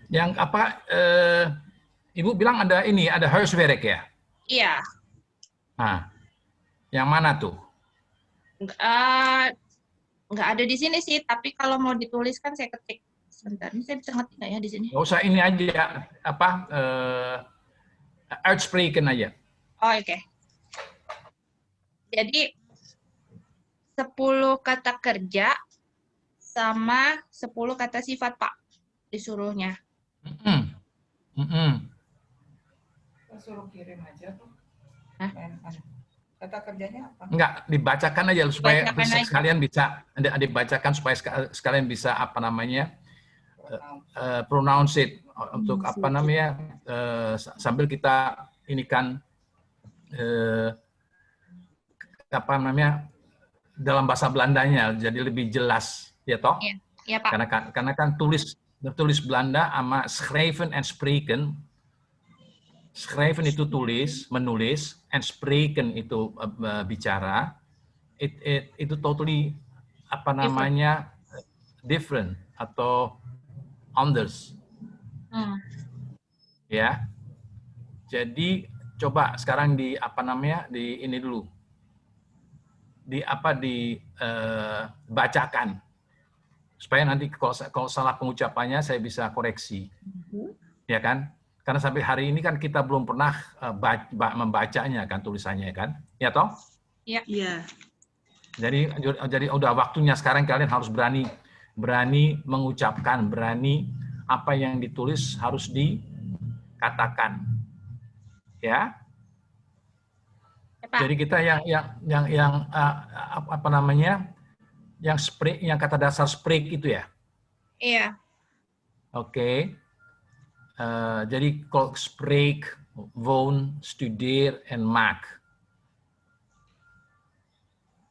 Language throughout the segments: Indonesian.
Yang apa? Ibu bilang ada ini, ada Herswerk ya? Iya. Nah, yang mana tuh? Eh, nggak ada di sini sih, tapi kalau mau dituliskan saya ketik. Sebentar, ini saya bisa ngetik nggak ya di sini? Nggak usah ini aja, apa? Uitspreken aja. Oh, oke. Jadi 10 kata kerja sama 10 kata sifat, Pak, disuruhnya. Mm-mm. Mm-mm. Suruh kirim aja tuh. Hah? Kata kerjanya apa? Enggak, dibacakan aja supaya Bacakan aja. sekalian bisa dibacakan supaya sekalian bisa apa namanya pronounce it untuk apa namanya sambil kita ini kan apa namanya dalam bahasa Belandanya jadi lebih jelas ya toh Iya, iya Pak. karena kan tulis Belanda sama schrijven en spreken. Schrijven itu tulis, menulis, and spreken itu bicara. Itu totally apa namanya different atau anders. Ya. Jadi coba sekarang di apa namanya di ini dulu. Di apa dibacakan supaya nanti kalau salah pengucapannya saya bisa koreksi. Ya kan? Karena sampai hari ini kan kita belum pernah membacanya kan tulisannya kan, ya toh? Iya. Iya. Jadi udah waktunya sekarang kalian harus berani mengucapkan, berani apa yang ditulis harus dikatakan, ya. Pak. Jadi kita yang apa namanya, yang kata dasar spreek itu ya. Iya. Oke. Jadi kalau spreek, woon, studeer, en maak.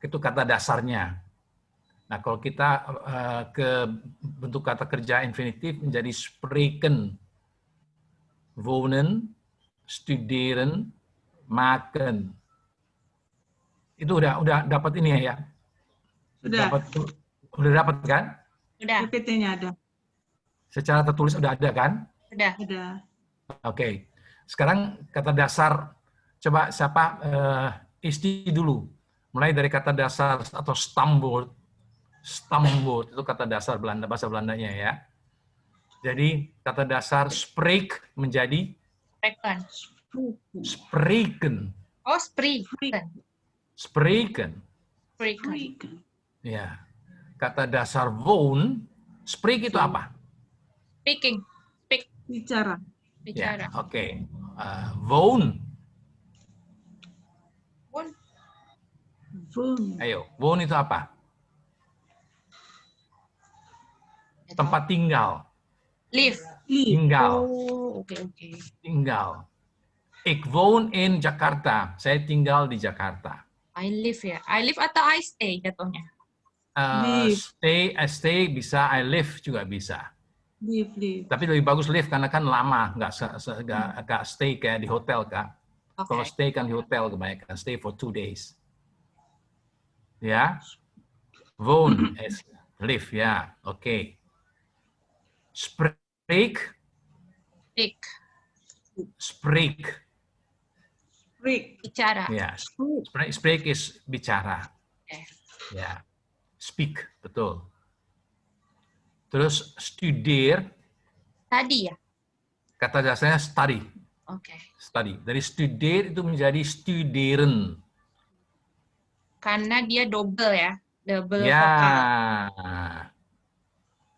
Itu kata dasarnya. Nah, kalau kita ke bentuk kata kerja infinitif menjadi spreken, wonen, studeren, maken. Itu udah dapat ini ya? Sudah. Udah dapat kan? Sudah. PPT-nya ada. Secara tertulis udah ada kan? Sudah. Ada. Oke. Sekarang kata dasar, coba siapa isti dulu. Mulai dari kata dasar atau stamwoord. Stamwoord itu kata dasar Belanda, bahasa Belandanya ya. Jadi kata dasar spreek menjadi Spreken. spreken. Oh, spreken. Spreken. Spreken. Ya. Kata dasar woon, spreek itu apa? Speaking. Speak. Bicara. Bicara. Ya, oke. Woon. Woon. Ayo, woon itu apa? Tempat tinggal. Live. Tinggal. Oh, oke. Tinggal. Ik woon in Jakarta. Saya tinggal di Jakarta. I live ya. I live atau I stay jatuhnya? Stay bisa, I live juga bisa. Live. Tapi lebih bagus live karena kan lama, nggak stay kayak di hotel kan. Okay. Kalau stay kan di hotel kebanyakan, stay for 2 days. Ya, woon is live ya, oke. Spreek. Bicara. Ya, spreek is bicara. Okay. Ya, speak betul. Terus studeer. Tadi ya. Kata dasarnya study. Oke. Study. Dari studeer itu menjadi studeren. Karena dia double ya. Double ya. vokal.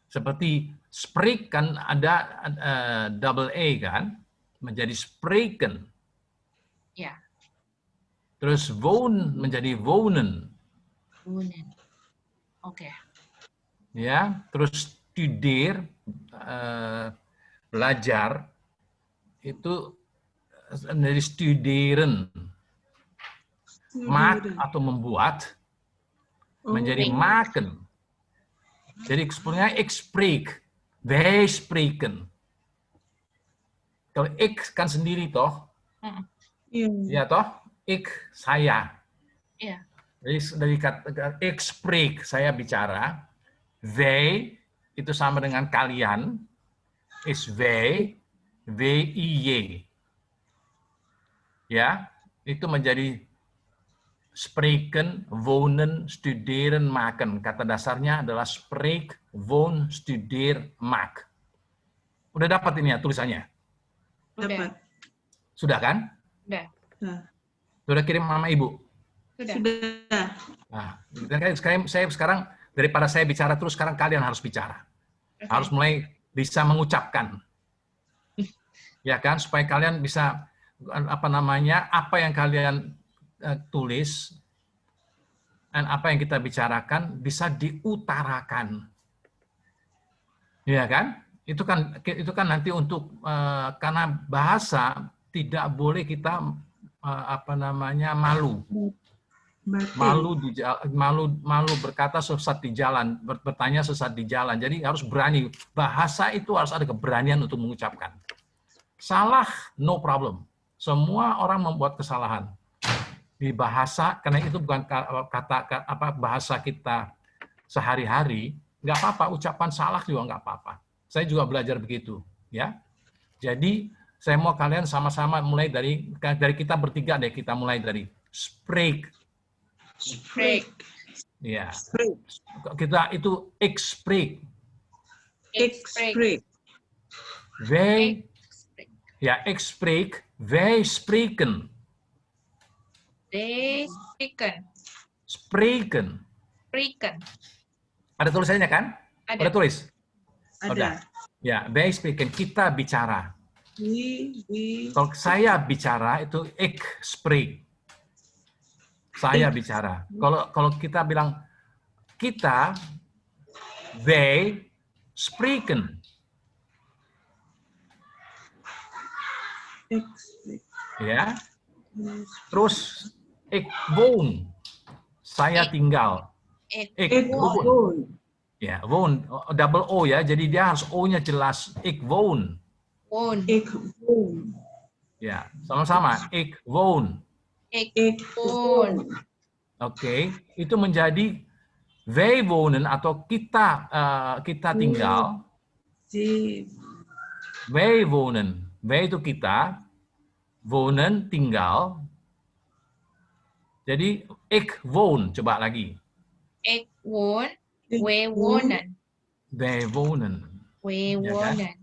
Seperti spreek kan ada double A kan. Menjadi spreken. Ya. Terus woon menjadi wonen. Wonen. Oke. Ya, terus studeer belajar itu dari studeren. Maak atau membuat menjadi maken. Jadi sebenarnya ik spreek, wij spreken. Kalau ik kan sendiri toh, ya toh, ik saya. Iya. Jadi dari kata ik spreek saya bicara, wij itu sama dengan kalian, is wij, W-I-Y. Ya, itu menjadi spreken, wonen, studeren, maken. Kata dasarnya adalah spreek, woon, studeer, maak. Udah dapat ini ya tulisannya? Dapat. Sudah kan? Udah. Nah, Sudah kirim sama Ibu? Sudah. sudah. Nah, sekarang daripada saya bicara terus, sekarang kalian harus bicara. Oke. Harus mulai bisa mengucapkan. Ya kan, supaya kalian bisa apa yang kalian tulis dan apa yang kita bicarakan bisa diutarakan. Ya kan? Itu kan nanti untuk karena bahasa tidak boleh kita malu. Malu berkata sesat di jalan, bertanya sesat di jalan. Jadi harus berani. Bahasa itu harus ada keberanian untuk mengucapkan. Salah, no problem. Semua orang membuat kesalahan di bahasa, karena itu bukan bahasa kita sehari-hari. Nggak apa-apa, ucapan salah juga nggak apa-apa. Saya juga belajar begitu, ya. Jadi saya mau kalian sama-sama mulai dari kita bertiga deh, kita mulai dari spreek. Spreek. Ya. Kita itu ik spreek. Spreek. Wij, ja, ik spreek, wij spreken. They spreken. Spreken. Spreken. Ada tulisannya kan? Ada. Udah tulis? Ada. Ya, wij spreken, kita bicara. We. Kalau saya bicara itu ik spreek. Saya bicara. Kalau kita bilang kita, wij spreken. Spreek. Ya. Terus ik woon. Saya tinggal. Ik woon. Ya, woon, double O ya. Jadi dia harus O-nya jelas. Ik woon. Woon. Ik woon. Ya, sama-sama. Ik woon. Ik woon. Oke, itu menjadi wij wonen atau kita tinggal. Ze. Wij wonen. Wij itu kita. Wonen tinggal. Jadi ik woon. Coba lagi. Ik woon. We wonen. Wij wonen. We Ya kan? wonen.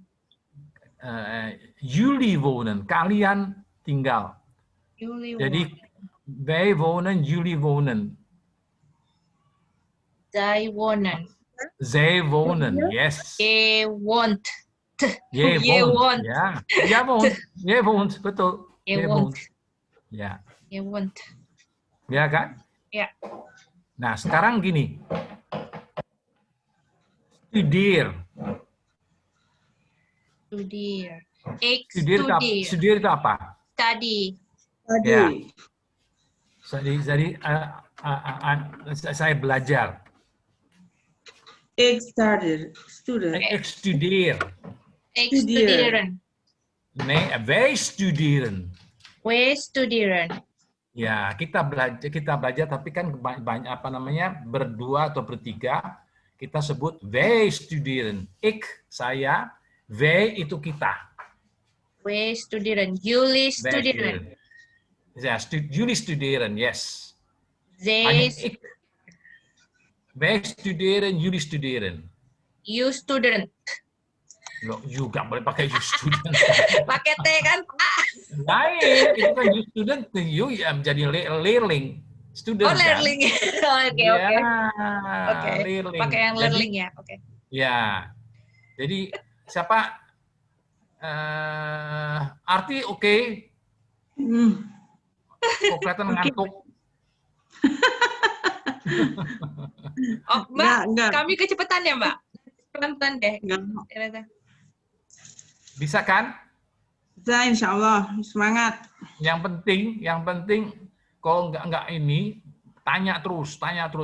Jullie wonen. Kalian tinggal. Jullie Jadi wonen. wij wonen, jullie wonen. Zij wonen. Zij wonen. Yes. Je woont. Je Je woont. woont. Ya. Jij woont. Jij woont. Betul. Je Jij woont. Ya. Je woont. Ya kan? Ya. Nah, sekarang gini. Studeer. Studeer. Ik Studeer studeer. itu apa? Study. Ya. Jadi saya belajar. Ik started. Student. Ik studeer. Ik Studeer. studeren. Nee, wij studeren. We studeren. Ya, kita belajar tapi kan banyak berdua atau bertiga kita sebut wij studeren. Ik, saya, wij itu kita. We studeren. Jullie Wij studeren. Ya, jullie studeren, yes. Zij. Ik. Wij studeren, jullie studeren. You student. Loh, you nggak boleh pakai you student. Pakai T kan, Pak? Lain, itu kan you student, you ya menjadi learning. Student, Oh, kan? learning. Oke, Ya, oke. Oke. learning. Pakai yang Jadi, learning ya. Oke. ya, jadi siapa? Arti oke. Kok kelihatan ngantuk. Oh, Mbak, Enggak. kami kecepatan ya, Mbak? Pelan-pelan deh. Enggak. Bisa kan? Bisa, insya Allah. Semangat. Yang penting kalau nggak ini tanya terus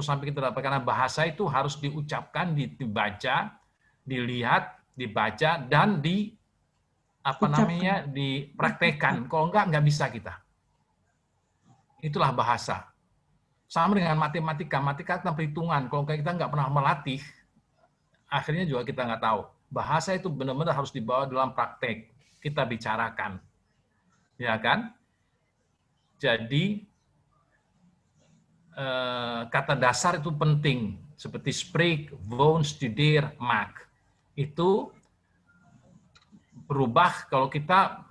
sampai kita dapat, karena bahasa itu harus diucapkan, dibaca, dilihat, dibaca dan dipraktekkan. Kalau nggak bisa kita. Itulah bahasa. Sama dengan matematika tentang perhitungan. Kalau kita nggak pernah melatih, akhirnya juga kita nggak tahu. bahasa itu benar-benar harus dibawa dalam praktek. Kita bicarakan. Ya kan? Jadi, kata dasar itu penting. Seperti spreek, woon, studeer, maak. Itu berubah kalau kita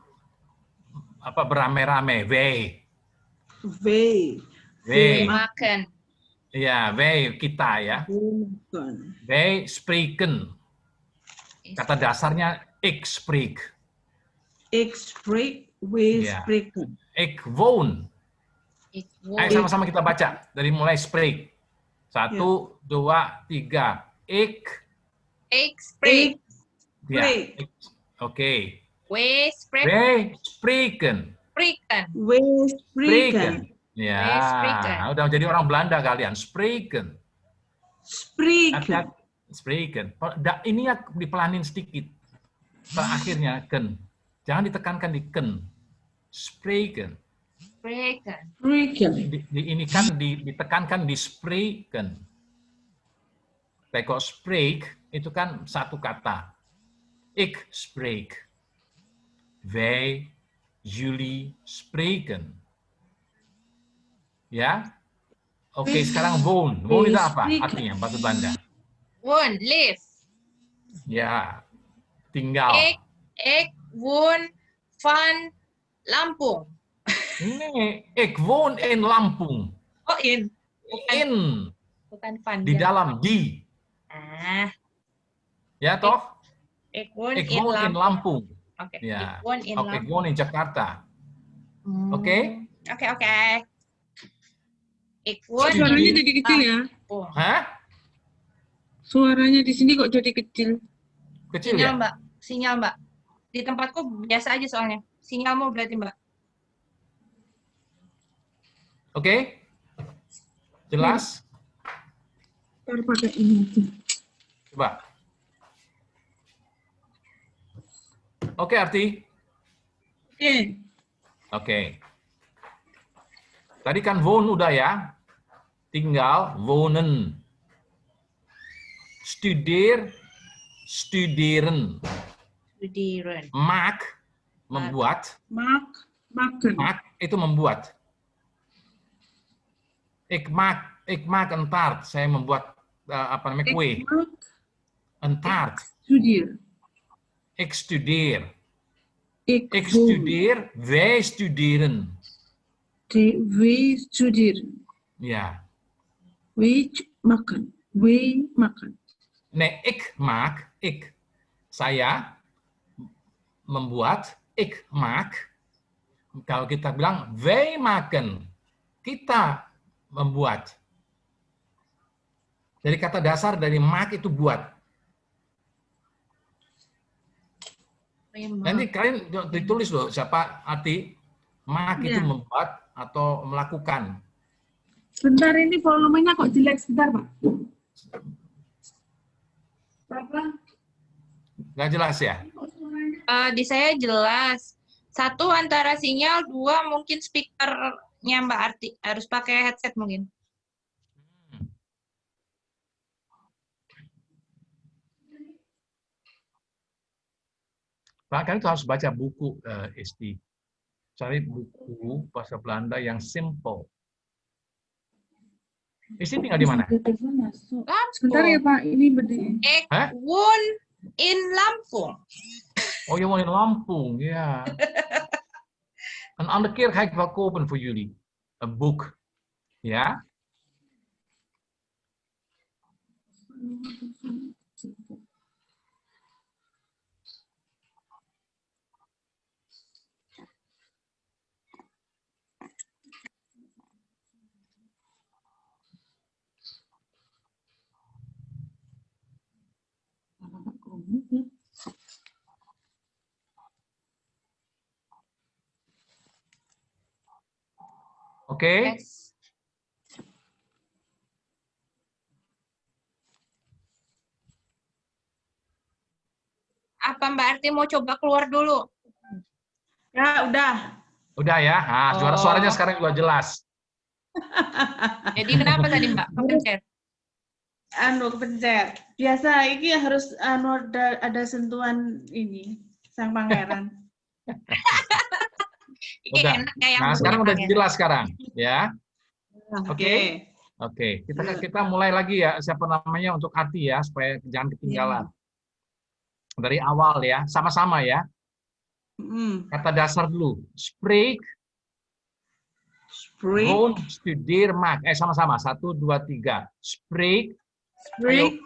beramai-ramai. Wij. Wij. Makan. Ya, wij, kita ya. Makan. Wij spreken. Kata dasarnya ik spreek. Ik spreek, we Ja. spreken. Ik woon. Ik Ayo sama-sama kita baca dari mulai spreek. 1, 2, 3. Ik. spreek. Ya. Spreek. Oke. We spreek. Wij spreken. Spreken. We spreken. Ya. Wij spreken. Udah jadi orang Belanda kalian. Spreken. Spreken. Hati-hati. Spreken. Ini ya dipelanin sedikit. Akhirnya ken. Jangan ditekankan di ken. Spreken. Spreken. Spreken. Ini kan ditekankan di spreken. Tapi kalau spreek itu kan satu kata. Ik spreek. Wij, jullie spreken. Ya? Oke, sekarang woon. Woon itu apa artinya bahasa Belanda? Woon, live. Ya, tinggal. Ik woon van Lampung. Nee, ik woon in Lampung. Oh, in. Bukan, In. bukan van. Di dalam, di. Ya, toh? Ik woon Ik in woon in Lampung. Lampung. Oke. Ya. Ik woon in Oke, ik Lampung. woon in Jakarta. Oke? Oke. Ik woon Suaranya in jadi kecil ya. Lampung. Hah? Suaranya di sini kok jadi kecil. Kecil Sinyal, ya? Mbak. Sinyal, Mbak. Di tempatku biasa aja soalnya. Sinyalmu berarti, Mbak. Oke? Jelas? Ntar pakai ini aja. Coba. Oke, Arti? Oke. Oke. Tadi kan woon udah ya. Tinggal wonen. Studeer, studeren. Studeren. Maak, membuat. Makan. Maak itu membuat. Ik maak een taart. Saya membuat kue. Een taart. Studeer. Ik studeer. Ik Ik woon. studeer. Wij studeren. We studeren. Ja. We makan. We makan. Nee, ik maak. Ik. Saya membuat. Ik maak. Kalau kita bilang wij maken. Kita membuat. Dari kata dasar dari maak itu buat. Nanti kalian ditulis loh siapa arti maak itu Ya. membuat atau melakukan. Sebentar, ini volumenya kok jelek. Sebentar, Pak. Berapa? Nggak jelas ya? Di saya jelas. 1 antara sinyal, 2 mungkin speakernya Mbak Arti. Harus pakai headset mungkin. Nah, kalian tuh harus baca buku Isti. Cari buku bahasa Belanda yang simple. Isti tinggal di mana? Sebentar ya, Pak. Ini berdiri. Ik Hah? woon in Lampung. Oh, je woont in Lampung, ja. Een andere keer ga ik wel kopen voor jullie. Een boek. Ja? Oke? Yes. Apa Mbak Arti mau coba keluar dulu? Ya, udah. Udah ya? Nah, suara-suaranya sekarang juga jelas. Jadi kenapa tadi Mbak? Kepencet. kepencet. Biasa ini harus ada sentuhan ini sang pangeran. Iki Udah. enak ya yang Nah, punya sekarang udah pangeran. jelas sekarang, ya. Oke. Oke, kita mulai lagi ya, siapa namanya untuk arti ya, supaya jangan ketinggalan. Dari awal ya, sama-sama ya. Kata dasar dulu. Spreek, woon, studeer, maak. Sama-sama. 1, 2, 3. Spreek, Spreek,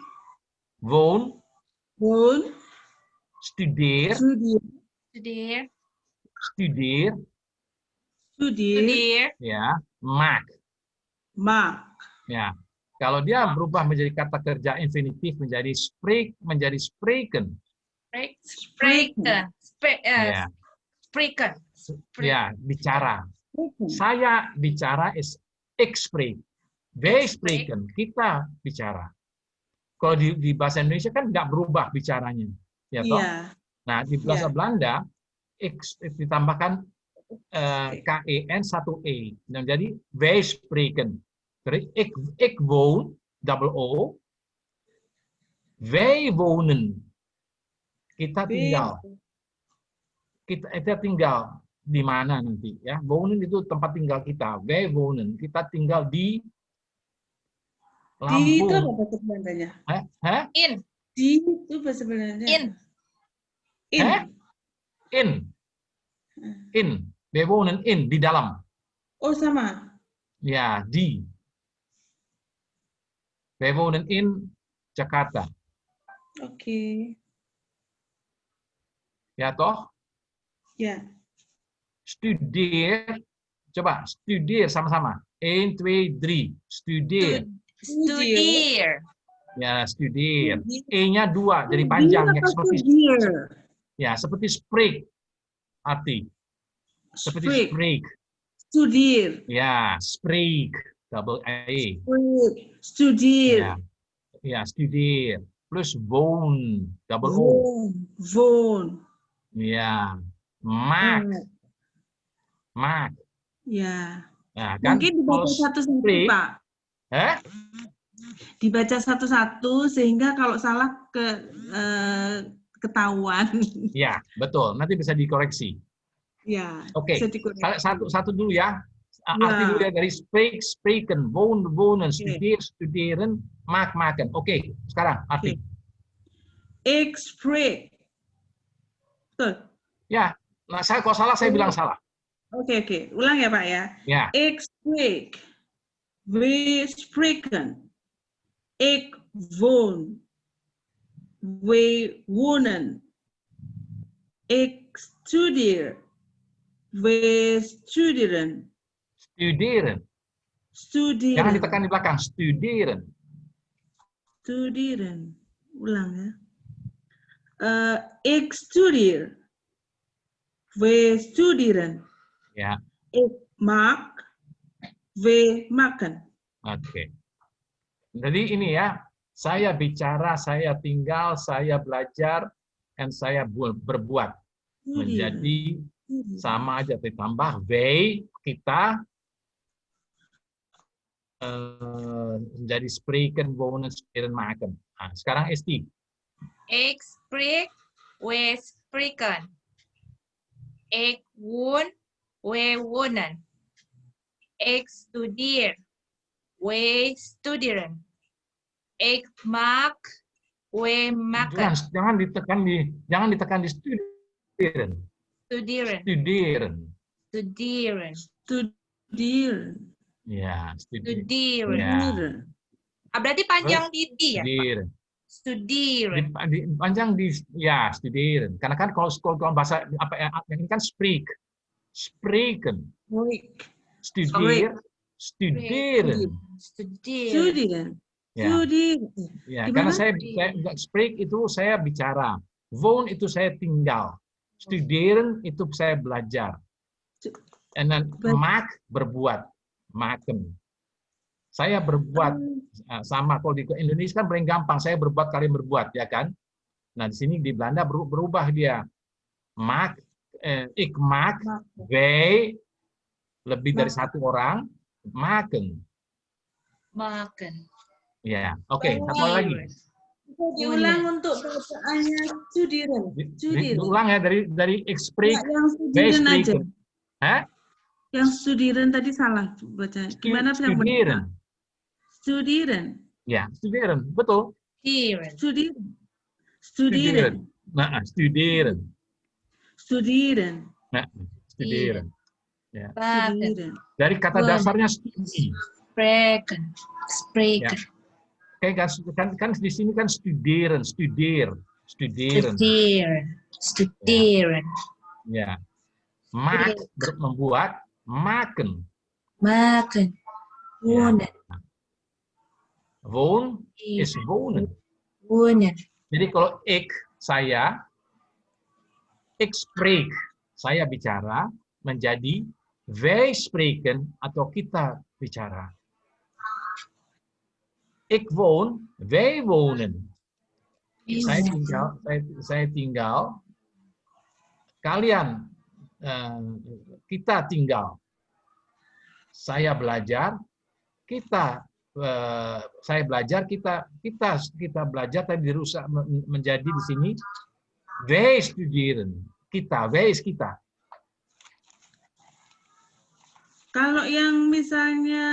woon, studeer, Studeer, studeer, ya, maak. Ya. Kalau dia berubah menjadi kata kerja infinitif menjadi spreek, menjadi spreken. spreken, Ya. spreken, Ya, bicara. Saya bicara is ik spreek. Wij spreken, kita bicara. Kalau di bahasa Indonesia kan nggak berubah bicaranya, ya toh. Nah, di bahasa Belanda ditambahkan KEN 1E. Dan jadi wij spreken. Jadi ik woon, double O. Wij wonen. Kita tinggal. Kita tinggal di mana nanti ya? Wonen itu tempat tinggal kita. Wij wonen. Kita tinggal di Lampung. Di itu apa bahasa Belandanya? in, Di itu bahasa Belandanya. In. Wij wonen in, di dalam. Oh, sama. Ya, di. Wij wonen in Jakarta. Oke. Ya toh? Ya. Studeer. Coba, studeer sama-sama. 1, 2, 3. Studeer. studeer, Ya, studeer. E-nya 2, jadi panjang. Ya, seperti spreek. Arti. Seperti spreek. Studeer. Ya, spreek. Double E. Studeer. Ya, studeer. Plus woon. Double O. Woon. Ya. Maak. Maak. Ya. Nah, kan Mungkin dibaca satu-satu, Pak. Dibaca satu-satu sehingga kalau salah ketahuan. Ya, betul. Nanti bisa dikoreksi. Ya. Oke. Bisa dikoreksi. Satu dulu ya. Arti dulu ya dari spreek, spreken, woon, wonen, studeer, studeren, maak, maken. Oke, sekarang arti. Ik spreek. Betul. Ya, nah kalau salah saya bilang salah. Oke. Ulang ya, Pak ya. Ya. Ik spreek. We spreken. Ik woon. We wonen. Ik studeer. We studeren. Studeren. Jangan ditekan di belakang. Studeren. Studeren. Ulang ya. Ik studeer. We studeren. Ya. Ik maak. We maken. Oke. Jadi ini ya. Saya bicara, saya tinggal, saya belajar, dan saya berbuat. Menjadi sama aja ditambah wij, kita, menjadi spreken, wonen, studeren, maken. Nah, sekarang Esti. ik spreek, we spreken, ik woon, we wonen, ik studeer, we studeren, ik maak, we maken. Jangan ditekan di studeren. Studeren. Ya, Studeren. Ya. Berarti panjang di ya? Studeren. Studeren. Panjang di ya, studeren. Karena kan kalau bahasa apa yang ini kan spreek. Spreken. Studeren. Ya. Ya, karena saya spreek itu saya bicara. Woon itu saya tinggal. Studeren itu saya belajar. And then maak berbuat. Maken. Saya berbuat sama kalau di Indonesia kan paling gampang saya berbuat kalian berbuat ya kan. Nah di sini di Belanda berubah dia. Maak, ik maak, wij lebih dari satu orang, maken. Maken. Ya, oke. Satu lagi. Bisa diulang untuk bacaannya studieren. Studieren. Diulang ya dari Ya, express, yang studieren aja. spreken. Hah? Yang studieren tadi salah baca. Gimana yang benar? Studieren. Studieren. Ya, studieren. Betul. Studeren. Studieren. Studieren. Studieren. Nah, studieren. Studieren. Nah, studieren. Ya. Baken. Studieren. Dari kata Wonen. dasarnya studi. Spreken. Ya. Spreken. Oke, kan di sini kan studieren, studieren. Studeren. Studeren. Ya. Mak membuat, maken. Maken. Ya. Wonen. Woon is wonen. Wonen. Jadi kalau saya spreek, saya bicara, menjadi wij spreken atau kita bicara. Ik woon, wij wonen. Saya tinggal, kalian, kita tinggal. Saya belajar, saya belajar, kita belajar, tadi dirusak menjadi di sini wij studeren, wij is kita. Kalau yang misalnya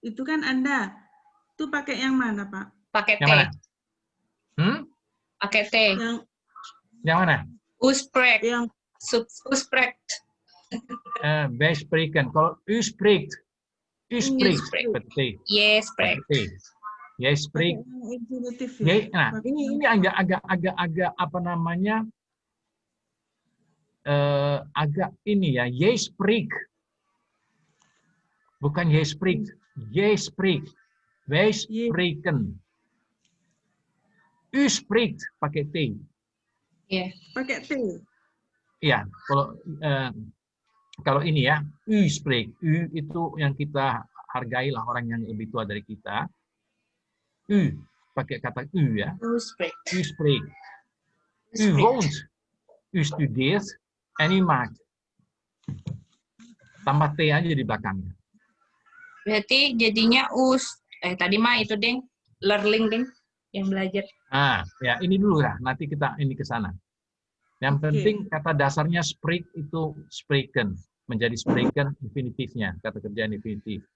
itu kan Anda. Itu pakai yang mana, Pak? Pakai T. Yang mana? Pakai T. Yang mana? Usprek. Yang Usprek. Wij spreken. Kalau u spreekt seperti Yes, sprek. jij spreekt. infinitif Nah, ini agak apa namanya? Agak ini ya, jij spreekt. Bukan jij spreekt. Jij spreekt. Wij spreken. U spreekt pakai T. Iya. pakai T. Iya, kalau ini ya, u spreekt. U itu yang kita hargailah orang yang lebih tua dari kita. U pakai kata u ya. Usprek. U spreekt. U woont. U studeert. En u maakt. Tambah T aja di belakangnya. Berarti jadinya tadi mah itu, Deng. Learning, Deng. Yang belajar. Ya ini dulu ya. Nanti kita ini ke sana. Yang penting kata dasarnya spreek itu spreken. Menjadi spreken infinitifnya. Kata kerja infinitif.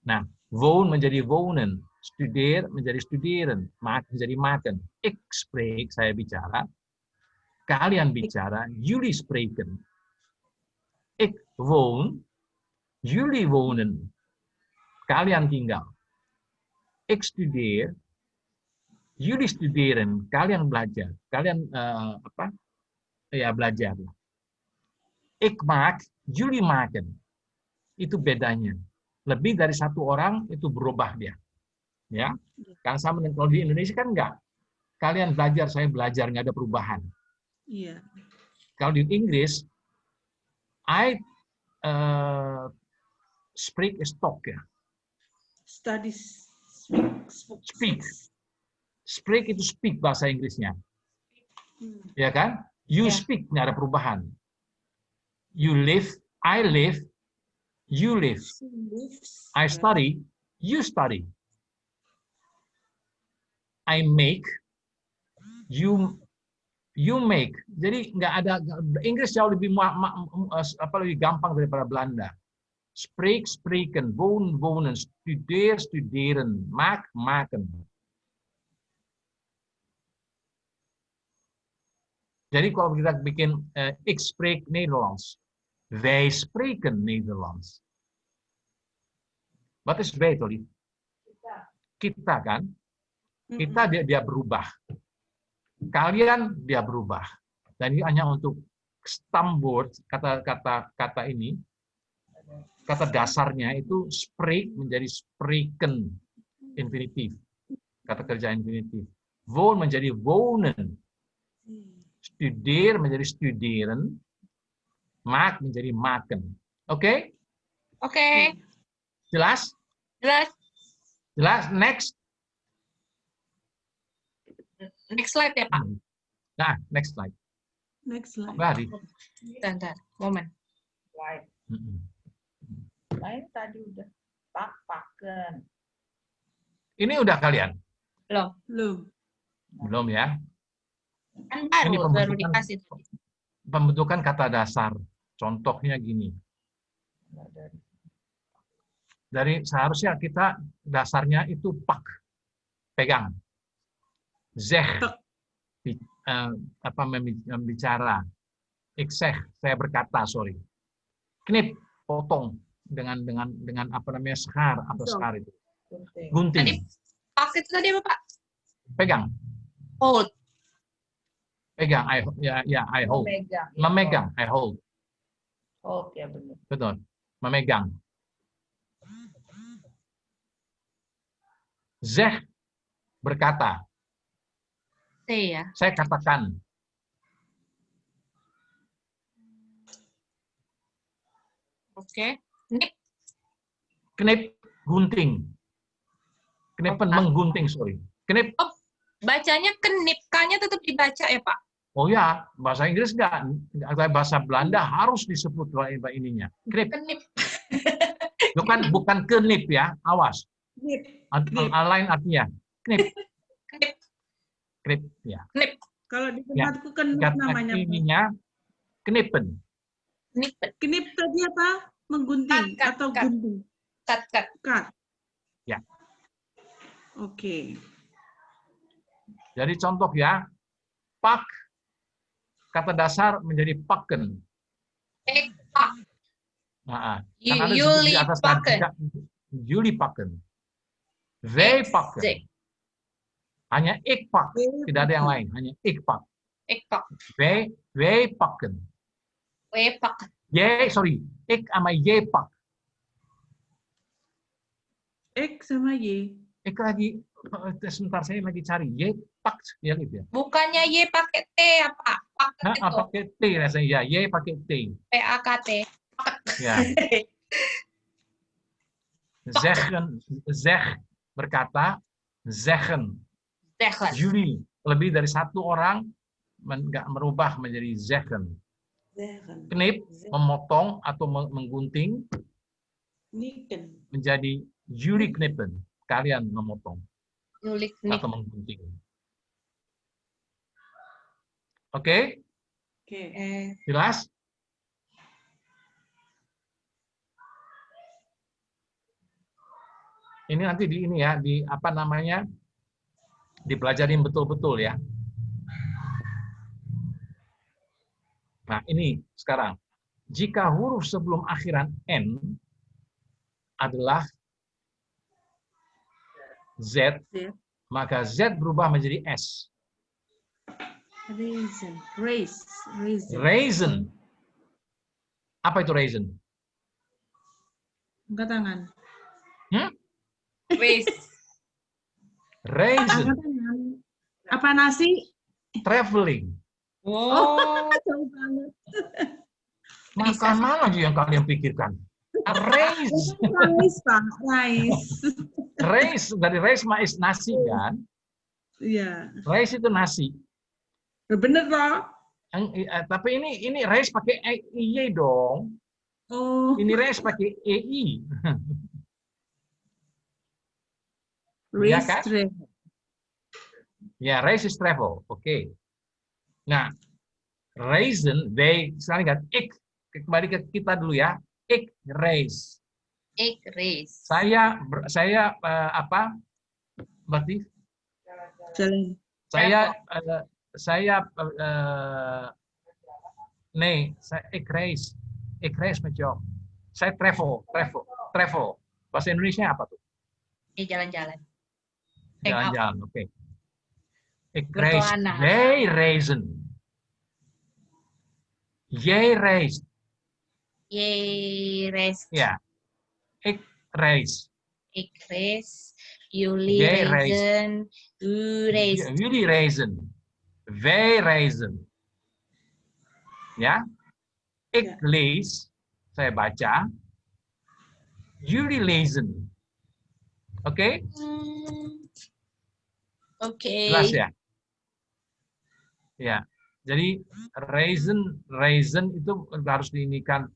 Nah, woon menjadi wonen. Studeer menjadi studeren. Maak menjadi maken. Ik spreek, saya bicara. Kalian bicara, jullie spreken. Ik woon, jullie wonen. Kalian tinggal. Ik studeer, jullie studeren. Kalian belajar. Kalian belajar. Ik maak, jullie maken. Itu bedanya. Lebih dari satu orang itu berubah dia. Ya, kan sama dengan kalau di Indonesia kan enggak. Kalian belajar, saya belajar, nggak ada perubahan. Iya. Kalau di Inggris, I speak is talk ya. Studies. Speak. Speak itu speak bahasa Inggrisnya. Ya kan? You speak, nggak ada perubahan. You live, I live, you live. I study, you study. I make, you make. Jadi nggak ada, Inggris jauh lebih lebih gampang daripada Belanda. Spreek, spreken, woon, wonen, studeer, studeren, maak, maken. Jadi kalau kita bikin ik spreek Nederlands, wij spreken Nederlands. Wat is wij, Toli? Kita kan? Kita dia berubah. Kalian dia berubah. Dan ini hanya untuk stamwoord, kata ini, kata dasarnya itu spreek menjadi spreken infinitif. Kata kerja infinitif. Woon menjadi wonen. Studeer menjadi studeren. Maak menjadi maken. Oke? Oke. Jelas? Jelas. Jelas? Next. Next slide ya, Pak. Nah, next slide. Next slide. Bari. Bentar, momen. Lain tadi udah. Paken. Ini udah kalian? Belum. Belum. Belum ya? Kan Ini baru dikasih. pembentukan kata dasar. Contohnya gini. Dari seharusnya kita dasarnya itu pak, pegang. Zeg, membicara. Ik zeg, saya berkata, sorry. Knip, potong dengan apa namanya sekar, apa sekar itu. Tadi Gunting, pak itu tadi apa, Pak? pegang, Hold. pegang. I hold. Memegang. Memegang, I hold. Oke, benar. Betul, memegang. Zeg, berkata. T ya. Saya katakan. Oke. Nip. Knip, gunting. Knippen, menggunting, sorry. Knip. Oh, bacanya kenip. K-nya tetap dibaca ya, Pak? Oh ya, bahasa Inggris enggak. Bahasa Belanda harus disebut ininya. Knip. Kenip. Bukan kenip ya, awas. Knip. Lain artinya. Knip. Knip. Knip, ya. Knip. Kalau di Ya, tempatku knip kata namanya. ininya knippen. Knip. Knip tadi apa? Menggunting Cut, atau cut. gunting? Cut. Cut. Ya. Oke. Jadi contoh ya, pak, kata dasar menjadi paken. Pak. Nah, kan ada disebut di Jullie atas pakken. Jullie pakken. Wij pakken. Hanya ik pak, tidak ada yang lain. Hanya ik pak. Ik pak. Wij pakken. We pak. Sorry, ik sama je pak. X sama Y. Ik lagi, sebentar saya lagi cari. Je pak, ya gitu ya. Bukannya Y pakai T ya, Pak? Paket Nah, itu. pakai T rasanya. Ya, je pakai T. P-A-K-T. Ya. Zeg, berkata. Zeggen. Zeggen. Jullie, lebih dari satu orang nggak merubah menjadi zeggen. Knip, memotong atau menggunting Niken. menjadi jullie knippen. Kalian memotong Jullie knip. atau menggunting. Oke? Oke. Jelas? Ini nanti di ini ya, di apa namanya? Dipelajarin betul-betul ya. Nah, ini sekarang. Jika huruf sebelum akhiran N adalah Z, maka Z berubah menjadi S. Raisin. Raisin. Raisin. Apa itu raisin? Angkat tangan. Waste. Raisin. Angkat tangan. Apa nasi? Traveling. Oh. Jauh banget. Makanan aja yang kalian pikirkan. Rice. Rice, Pak. Rice. Rice, dari rice mais nasi kan? Iya. Rice itu nasi. Bener loh. Tapi ini rice pakai IY dong. Oh. Ini rice pakai EI. Ya kan? Ya, rice is travel. Oke. Nah, raisin, sekarang kan, ik. Kembali ke kita dulu ya. Ik raise. Ik race. Saya apa? Berarti Jalan. ik race met jou. Saya travel. Bahasa Indonesia apa tuh? Jalan-jalan. Jalan-jalan, oke. Ik race. Berkelana. Jij reizen. Jij reist. Jij race. Ja. Ik reis. Ik race. Jullie Jij reizen. U race. Jullie reizen. Wij reizen. Ya. Ik lees. Saya baca. Jullie lezen. Oke? Oke. Jelas ya? Ya. Jadi raisin itu harus diinikan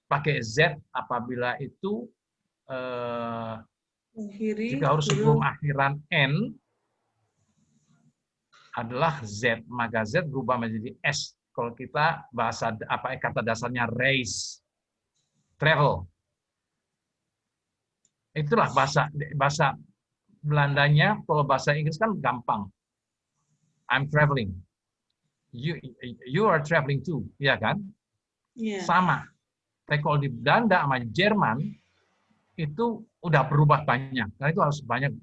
pakai Z apabila itu Akhiri jika harus sebelum huruf akhiran N adalah Z, maka Z berubah menjadi S. Kalau kita bahasa kata dasarnya race, travel. Itulah bahasa Belandanya. Kalau bahasa Inggris kan gampang. I'm traveling. You are traveling too, ya kan? ya. Sama. Tapi kalau di Belanda sama Jerman itu udah berubah banyak. Karena itu harus banyak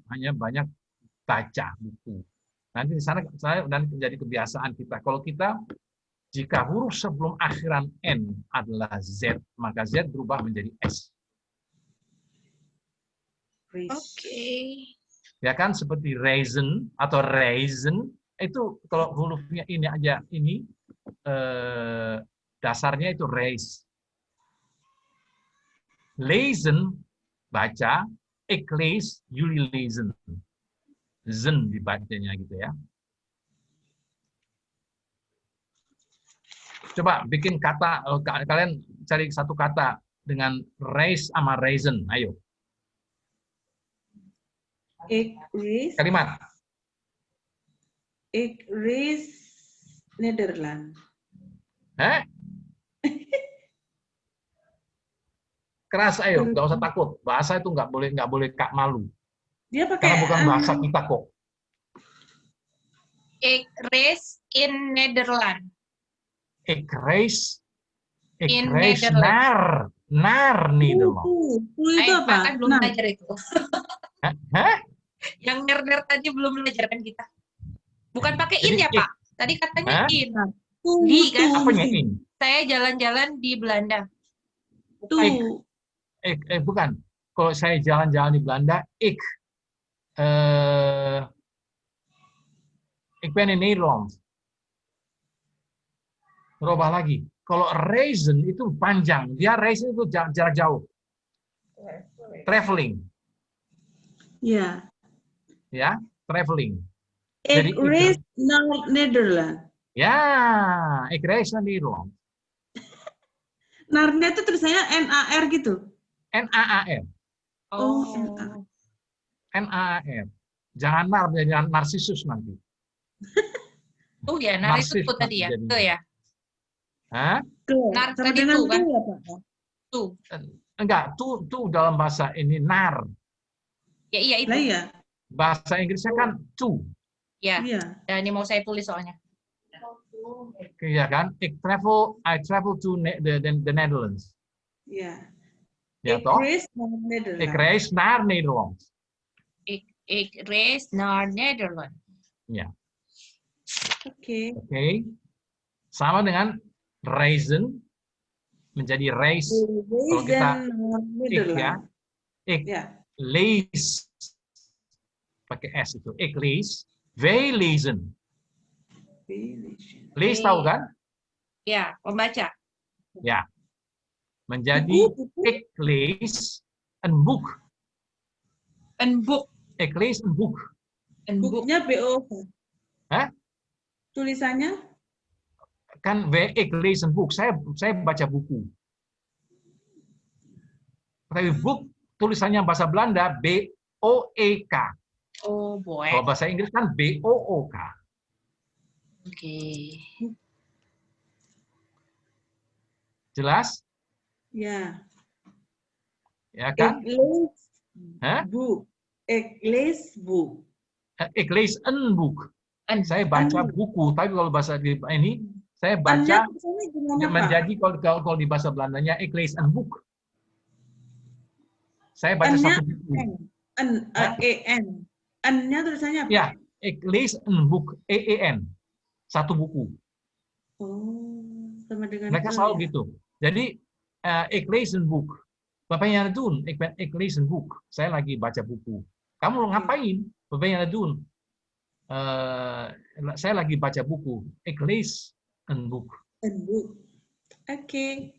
baca buku. Nanti di sana dan menjadi kebiasaan kita. Kalau kita jika huruf sebelum akhiran N adalah Z, maka Z berubah menjadi S. Oke. Ya kan, seperti raisin atau raisin itu kalau hurufnya ini aja ini dasarnya itu raise. Lezen baca, ik lees, jullie lezen. Zen dibacanya gitu ya. Coba bikin kata, kalian cari satu kata dengan raise sama raisin. Ayo. Ik reis Kalimat. Nederland. Hah? Keras ayo, nggak usah takut. Bahasa itu nggak boleh kak malu. Dia Karena pakai bukan bahasa kita kok. Ik reis in Nederland. Ik reis In naar Nederland. itu apa? Kan belum Nah, belajar itu. Hah? Yang ner tadi belum belajar kan kita. Bukan pakai in Jadi ya, Pak? Tadi katanya Hah? in. tuh, Di kan? tuh, Apanya in? Saya jalan-jalan di Belanda. tuh. Bukan. Kalau saya jalan-jalan di Belanda, ik ben in Nederland. Berubah lagi. Kalau raisin itu panjang. Dia raisin itu jarak jauh. Traveling. Ya. Ya, traveling. Ik Jadi, reis naar Nederland. Ya, ik reis naar Nederland. Narnya itu tulisannya NAR gitu. N-A-A-R. Oh, N-A-A-R. Jangan nar, jangan narsisus nanti. Tuh ya, nar itu Narsif tuh tadi ya. jadinya. Tuh ya. Hah? Tuh. Nar Sama tadi dengan tuh kan? tuh ya, Pak? Tuh. Enggak, tuh dalam bahasa ini nar. Ya iya itu. Lah iya. Bahasa Inggrisnya kan to. Ya. Iya. Dan ini mau saya tulis soalnya. Iya kan? I travel to the Netherlands. Iya. Ya Ik toh? reis naar Nederland. Ik reis naar Nederland. Ik reis naar Nederland. Ya. Oke. Oke. Sama dengan raisin menjadi reis. Kalau kita Reis naar ik ya. Nederland. Ik Ya. lees. Pakai S itu. Ik lees. Wij lezen. Lees tahu kan? Ya, membaca. Ya. Menjadi Buku. ik lees een boek. Een boek. Ik lees een boek. Een boek. Bukunya BO. Hah? Tulisannya? Kan ik lees een boek. Saya baca buku. Tapi boek tulisannya bahasa Belanda B-O-E-K. Oh, boy. Kalau bahasa Inggris kan B-O-O-K. Oke. Jelas? Ya. Ya kan? Ik lees Hah? boek. Ik lees boek. Ik lees een boek. Saya baca buku. Tapi kalau bahasa ini saya baca Anya tulisannya gimana, Pak? menjadi kalau di bahasa Belandanya ik lees een boek. Saya baca N-nya satu buku. E-N. N-nya tulisannya apa? Ya, ik lees een boek. E-E-N. Satu buku. Oh, sama dengan Mereka E selalu ya? gitu. Jadi, ik lees een boek. Wat ben je aan het doen? Ik lees een boek. Saya lagi baca buku. Kamu ngapain? Wat ben je aan het doen? Saya lagi baca buku. Ik lees een boek. Een boek. Oke.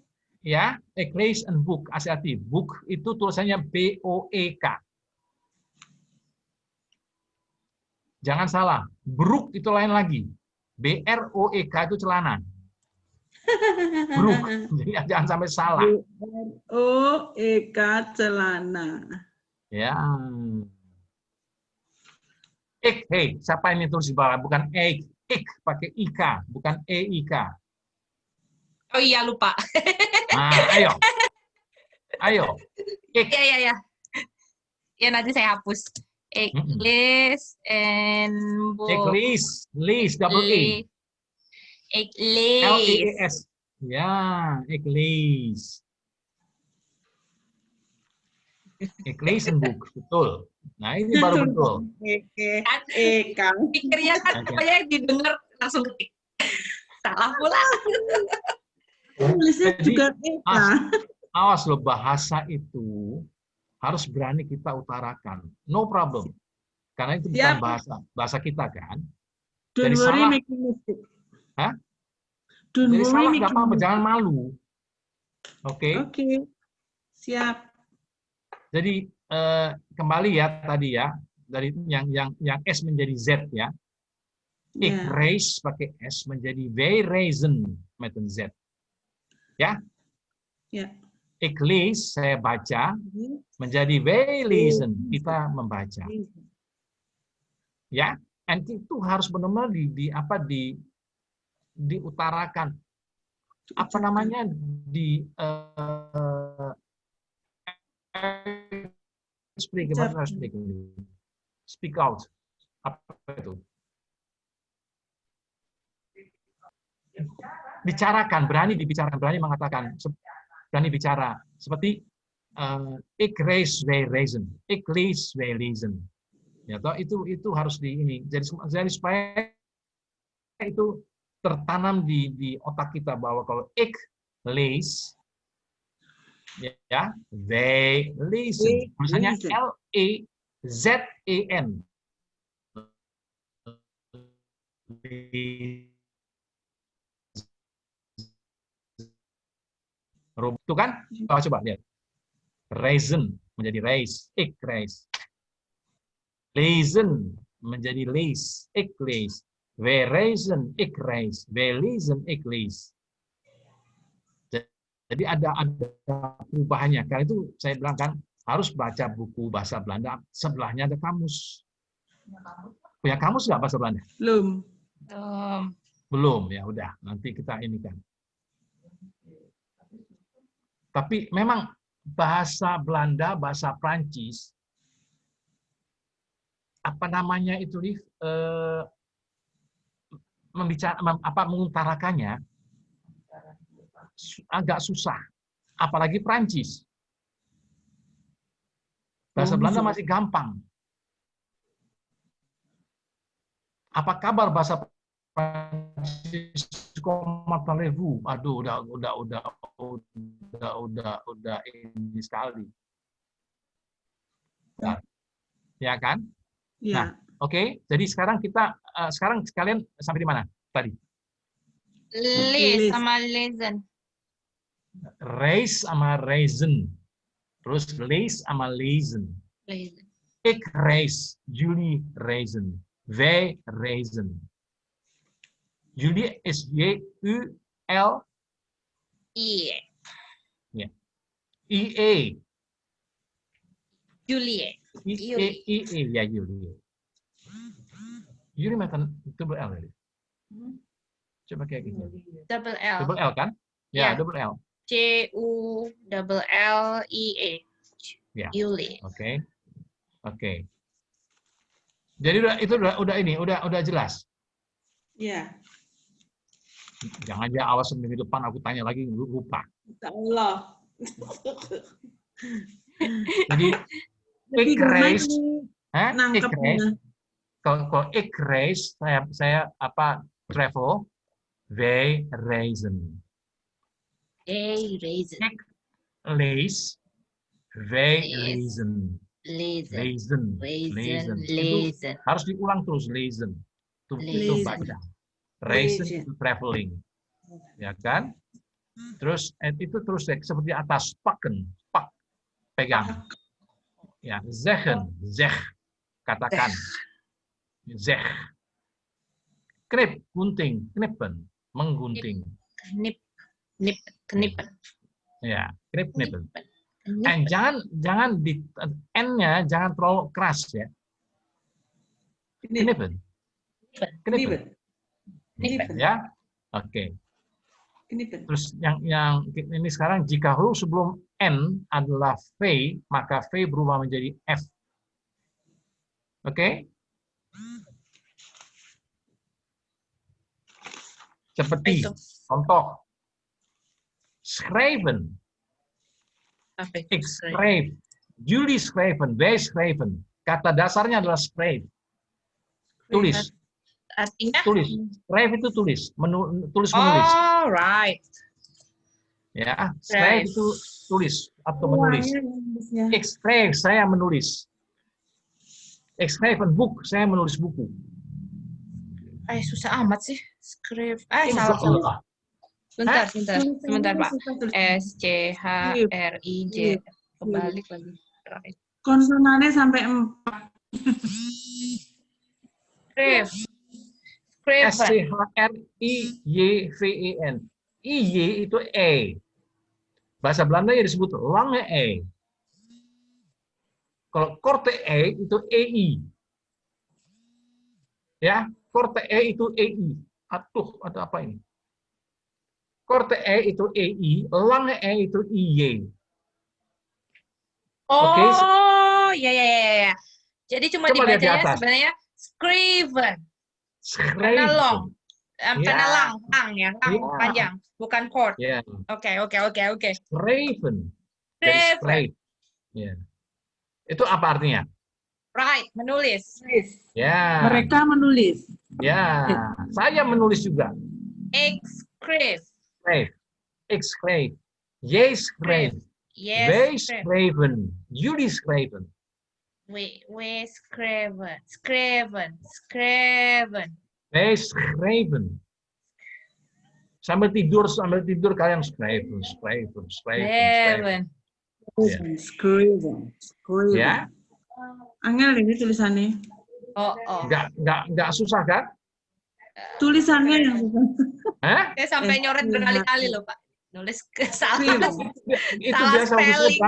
Ya, ik lees een boek. Hati-hati. Boek itu tulisannya B-O-E-K. Jangan salah. Broek itu lain lagi. B-R-O-E-K itu celana. Broek. Jadi jangan sampai salah. BROEK celana. Ya. Ik, hey, siapa ini tulis di bawah? Bukan ik, pakai IK, bukan EIK. Oh iya, lupa. Nah, ayo, ik. Ya. Ya, nanti saya hapus. Eklis and Eklis, lis, double E. Eklis. L-E-E-S. Ya, eklis. Eklisenboek, betul. Nah, ini baru betul. EK. Pikirnya kan Oke. pokoknya didengar langsung ketik. Salah pula. Tulisnya Jadi, juga EK. Awas loh, bahasa itu harus berani kita utarakan. No problem. Karena itu bukan Siap. bahasa kita kan. Don't Jadi worry salah. making mistake. Hah? Don't Jadi worry salah nggak making apa-apa, mistake. jangan malu. Oke. Oke. Siap. Jadi kembali ya tadi ya, dari yang S menjadi Z ya. Ik Ya. reis pakai S menjadi wij reizen met een Z. Ya. Ya. Ik lees, saya baca, menjadi wij lezen, kita membaca. Ya. And itu harus benar-benar diutarakan. Apa namanya speak out. Apa itu? Bicarakan, berani dibicarakan, berani mengatakan, berani bicara. Seperti ik reis, wij reizen, ik lees, wij lezen. Ya, toh, itu harus di ini. Jadi supaya itu tertanam di otak kita bahwa kalau ik lees, ya, wij lezen. Misalnya L-E-Z-E-N. Itu kan? Coba lihat. Reizen menjadi reis, ik reis. Lezen menjadi lees, ik lees. Wij reizen, ik reis. Wij lezen, ik lees. Jadi ada perubahannya. Karena itu saya bilang kan harus baca buku bahasa Belanda, sebelahnya ada kamus. Punya kamus nggak bahasa Belanda? Belum. Belum, ya udah. Nanti kita ini kan. Tapi memang bahasa Belanda, bahasa Prancis, apa namanya itu, mengutarakannya agak susah, apalagi Prancis. Bahasa Belanda masih gampang. Apa kabar bahasa Prancis? Comment allez-vous? Aduh, udah ini sekali. Nah, ya kan? Ya. Nah, oke. Jadi sekarang sekarang kalian sampai di mana tadi? Les sama lezen. Reis sama reizen. Terus lees sama lezen. Lezen. Ik reis, jullie reizen. Wij reizen. Jullie is J-U-L. Iya. Ja. I-E. Julie. I-E. Ja, jullie. Jullie met een dubbel L. Coba kayak gitu. Double L. Double L kan? Ya, double L. C-U-L-L-I-E. Ya. Julie. Oke. Oke. Jadi udah jelas. Ya. Jangan aja awas minggu depan aku tanya lagi lupa. Insya Allah. Jadi ik reis, Nangkepnya. kalau ik reis saya travel, wij reizen. They raisin. Ik lees, wij lezen. Lezen. Lezen. Itu Lezen. harus diulang terus lezen. Itu baca. Reizen itu traveling. Ya kan? Terus itu terus seperti atas pakken, pak, pegang. Ya, zeggen, zeg, katakan. Zeg. Knip, gunting, knippen, menggunting. Knip. Knippen. Ya, knippen. Knippen. Jangan di N-nya jangan terlalu keras ya. Knippen. Ya. Oke. Terus yang ini sekarang jika huruf sebelum N adalah V, maka V berubah menjadi F. Oke? Seperti contoh schrijven, ik schreef, jullie schrijven, wij schrijven. Kata dasarnya adalah schrijf. Tulis. Artinya? Tulis. Schrijf itu tulis, tulis menulis. Oh, right. Ya, schrijf itu tulis atau menulis. Ik schreef, saya menulis. Ik schreef een boek, saya menulis buku. Susah amat sih. Salah. Sebentar, Pak. SCHRIJ. Kebalik lagi. Right. Konsonannya sampai 4. SCHRIJVEN. IJ itu E. Bahasa Belanda ya disebut lange E. Kalau korte E itu EI. Ya, korte E itu EI. Atuh, atau apa ini? Korte E itu EI, lange E itu IJ. Oh, ya. Jadi cuma Coba lihat di dibacanya atas. sebenarnya schrijven. Karena long. Karena lang panjang, bukan kort. Ya. Oke. Schrijven. Schrijven. Ya. Itu apa artinya? Right, menulis. Ya. Mereka menulis. Ya, saya menulis juga. Ik schreef. Schrijf. Ik schreef. Jij schreef. Yes. Wij schreven. Jullie schreven. We schreven. Wij schreven. Sambil tidur kalian schreven. Ya, Angel ini tulisannya. Oh. nggak susah kan? Tulisannya yang susah. Hah? Saya sampai nyoret berkali-kali loh, Pak. Nulis salah. Itu Salah biasa. spelling.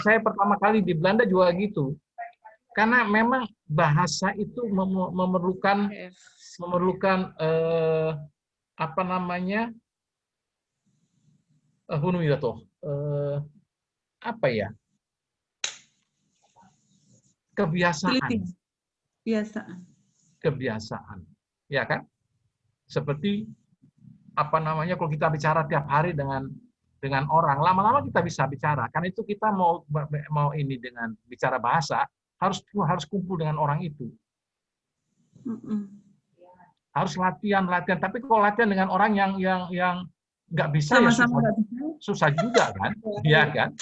Saya pertama kali di Belanda juga gitu. Karena memang bahasa itu memerlukan apa namanya? Apa ya? Kebiasaan. Ya kan? Seperti apa namanya, kalau kita bicara tiap hari dengan orang, lama-lama kita bisa bicara. Karena itu kita mau ini dengan bicara bahasa, harus kumpul dengan orang itu. Harus latihan. Tapi kalau latihan dengan orang yang nggak bisa, sama-sama ya susah juga kan? Iya kan?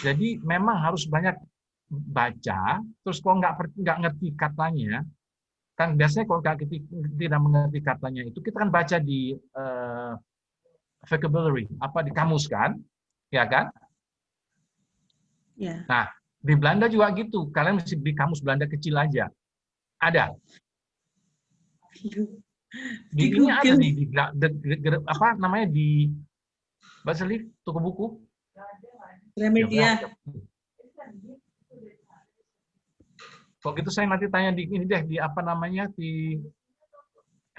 Jadi memang harus banyak baca. Terus kalau nggak ngerti katanya, kan biasanya kalau tidak mengerti katanya itu, kita kan baca di vocabulary, di kamus kan, ya kan? Ya. Nah, di Belanda juga gitu. Kalian mesti di kamus Belanda kecil aja. Ada. Ini ada di bahasa toko buku. Gramedia. Kalau gitu saya nanti tanya di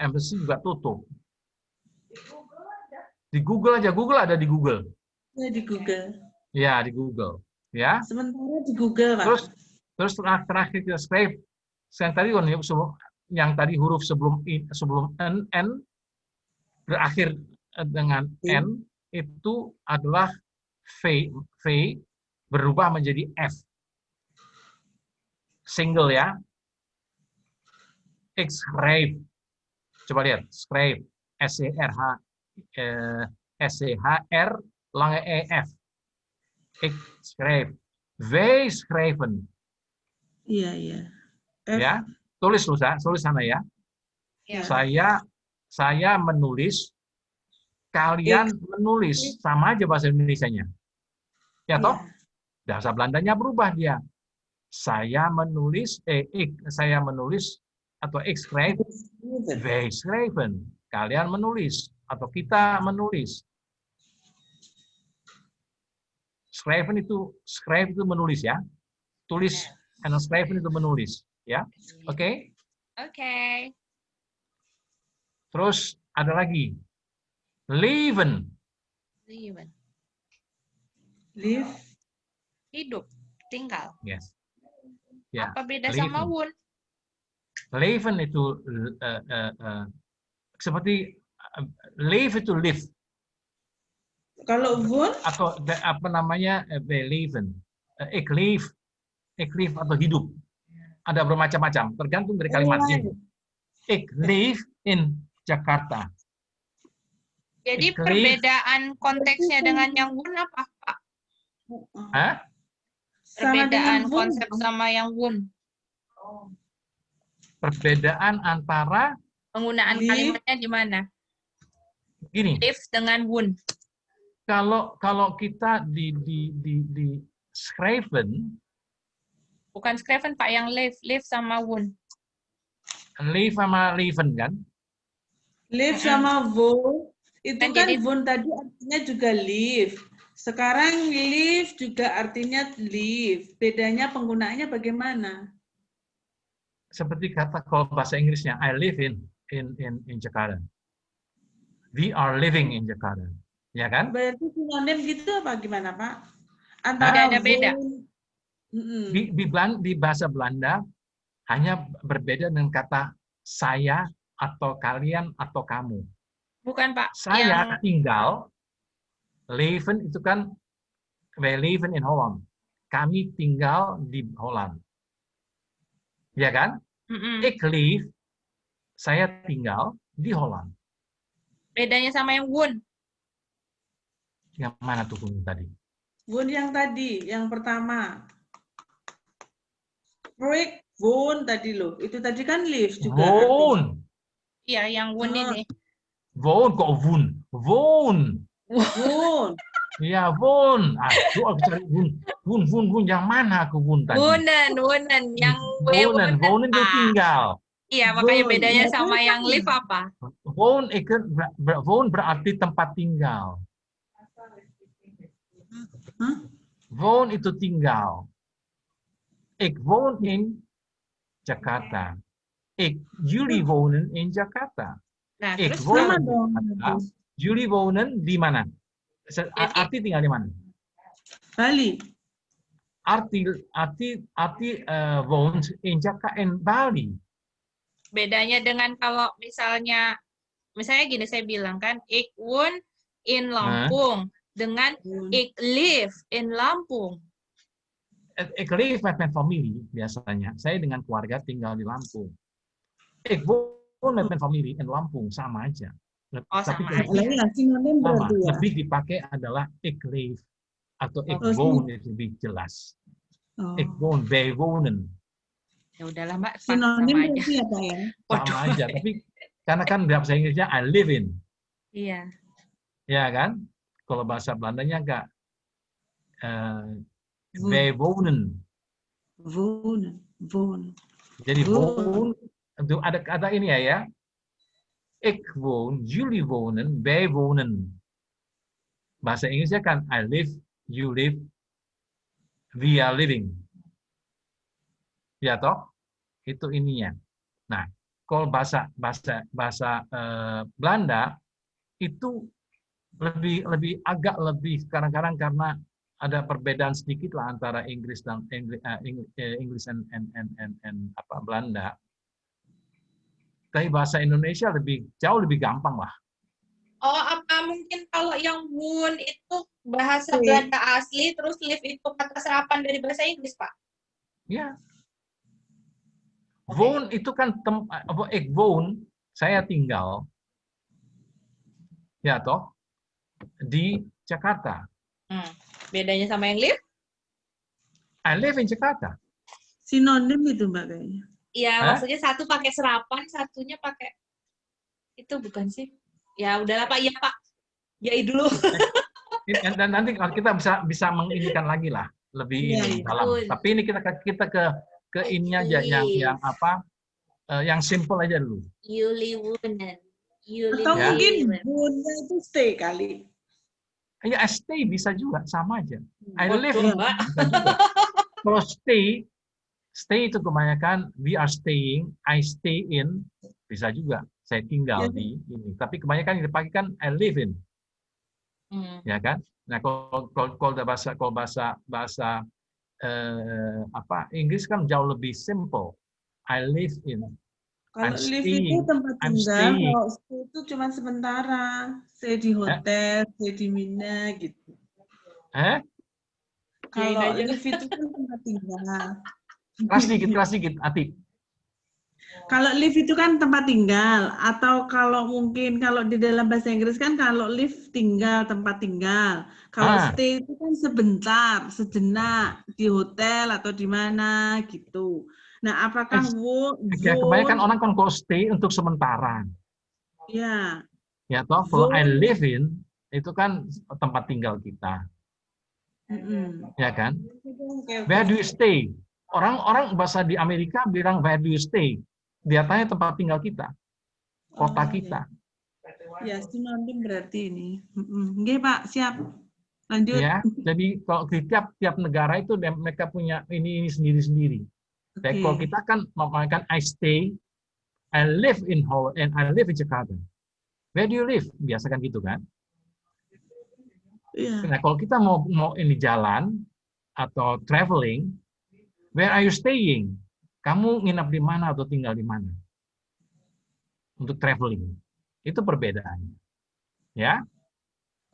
embassy juga tutup. Di Google aja, ada di Google. Ya, di Google. Ya, di Google. Ya. Sementara di Google, Pak. Terus terakhir kita save. Yang tadi huruf sebelum N berakhir dengan N itu adalah V berubah menjadi F. Single ya. Ik schreef. Coba lihat, schreef. SCHR lange EF. Ik schreef. Wij schreven. Iya. Ya, tulis sana ya. Ya. Saya menulis, kalian menulis, sama aja bahasa Indonesianya. Ya toh? Bahasa Belandanya berubah dia. Saya menulis atau ik schreef, wij schreven. Kalian menulis. atau kita menulis. Schrijven itu menulis ya. Tulis karena schrijven itu menulis ya. Oke? Oke. Terus ada lagi. Leven. Leven. Live. Hidup, tinggal. Yes. Ya. Apa beda sama leven. woon? Leven itu seperti live itu live Kalau woon, atau apa namanya leven. Ik leef atau hidup. Ada bermacam-macam, tergantung dari kalimatnya. Ik leef in Jakarta. Jadi Ik leef- perbedaan konteksnya dengan yang woon apa, Pak? Hah? sama Perbedaan dengan woon. konsep sama yang woon. Perbedaan antara Penggunaan Live. kalimatnya gimana? gini. Live dengan woon. Kalau kita di schrijven, Bukan schrijven, Pak, yang live sama woon. leave sama leven kan? Live sama woon, itu Kan kan jadi- woon tadi artinya juga live. Sekarang live juga artinya live. Bedanya penggunaannya bagaimana? Seperti kata kalau bahasa Inggrisnya, I live in Jakarta. We are living in Jakarta. Ya kan? Berarti sinonim gitu apa gimana, Pak? Tidak ada beda. woon- Mm-mm. Di bahasa Belanda hanya berbeda dengan kata saya atau kalian atau kamu. Bukan, Pak. Saya tinggal, leven itu kan, wij leven in Holland. Kami tinggal di Holland. Ya kan? Ik leef, saya tinggal di Holland. Bedanya sama yang woon. Yang mana tuh Bung, tadi? Woon yang tadi, yang pertama. Proyek woon tadi loh. Itu tadi kan live juga. Woon. Iya, yang woon Ah. ini. Woon kok woon. Woon. Woon. Ya, woon. Aduh, aku cari woon. Woon. Yang mana aku woon tadi? Woonen. Yang Wonen. Wonen itu Pak. tinggal. Iya, makanya Woon. bedanya Ya, sama kan yang sama. live apa? Woon berarti tempat tinggal. Hah? Woon itu tinggal. Ik woon in Jakarta. Jullie wonen in Jakarta. Nah, Ik terus woon Sama in dong. Jakarta. Jullie wonen di mana? Arti tinggal di mana? Bali. Arti woont in Jakarta in Bali. bedanya dengan kalau misalnya gini saya bilang kan, ik woon in Lampung dengan ik live in Lampung. Ik leef met mijn familie biasanya. Saya dengan keluarga tinggal di Lampung. Ik woon met mijn familie in Lampung, sama aja. Oh, Tapi sama aja. Lagi lah, sinonim sama. berarti ya. Lebih dipakai adalah ik leef atau ik Oh, woon itu lebih jelas. Oh. Ik woon, wij wonen. Ya udahlah, Mbak, Sinonim sama aja. berarti ya, Pak ya? Sama aja. Tapi karena kan bahasa Inggrisnya I live in. Iya. Ya kan? Kalau bahasa Belandanya enggak. Wij wonen. Woon. Jadi Woon. woon, itu ada kata ini ya. Ik woon, jullie wonen, wij wonen. Bahasa Inggrisnya kan I live, you live, we are living. Ya toh? Itu ininya. Nah, kalau bahasa Belanda itu agak lebih kadang-kadang karena ada perbedaan sedikit lah antara Inggris dan Inggris and Belanda. Tapi bahasa Indonesia jauh lebih gampang lah. Oh, apa mungkin kalau yang woon itu bahasa Oke. Belanda asli, terus live itu kata serapan dari bahasa Inggris, Pak? Ya. Oke. Woon itu kan ik woon, saya tinggal. Ya toh? Di Jakarta. Bedanya sama yang live? I live in Jakarta. Sinonim itu, Mbak, kayaknya. Iya, Hah? maksudnya satu pakai serapan, satunya pakai itu bukan sih? Ya udahlah, Pak. Iya, Pak. Yai dulu. Dan nanti kita bisa menginikan lagi lah lebih Iya, ini iya. dalam. Tapi ini kita ke ini aja yang apa? Yang simple aja dulu. Yuli Wunen. You Atau live Ya. mungkin in. bunda itu stay kali. Ya, stay bisa juga, sama aja. I Betul, live in Mbak. bisa juga. Kalau stay itu kebanyakan we are staying, I stay in, bisa juga. Saya tinggal Ya. di ini. Tapi kebanyakan yang dipakai kan I live in, Hmm. ya kan? Nah, kalau bahasa apa Inggris kan jauh lebih simple. I live in. Kalau I'm live itu staying. tempat I'm tinggal, staying. kalau stay itu cuma sementara. Stay di hotel, stay di mana gitu. Kalau aja. live itu kan tempat tinggal. Keras sedikit, Atik. Kalau live itu kan tempat tinggal, atau kalau mungkin kalau di dalam bahasa Inggris kan kalau live tinggal, tempat tinggal. Kalau stay itu kan sebentar, sejenak di hotel atau di mana gitu. Nah, apakah Kebanyakan orang kan kalau stay untuk sementara. Ya. Ya toh, kalau I live in itu kan tempat tinggal kita. Ya kan? Where do you stay? Orang bahasa di Amerika bilang where do you stay? Dia tanya tempat tinggal kita, kota kita. Ya, sinonim berarti ini. Oke, Pak, siap. Lanjut. Ya, jadi kalau di tiap negara itu mereka punya ini sendiri-sendiri. Okay. Kalau kita kan memakai I stay, I live in Jakarta. Where do you live? Biasa kan gitu kan? Yeah. Nah, kalau kita mau ini jalan atau traveling, where are you staying? Kamu nginap di mana atau tinggal di mana? Untuk traveling. Itu perbedaannya. Ya.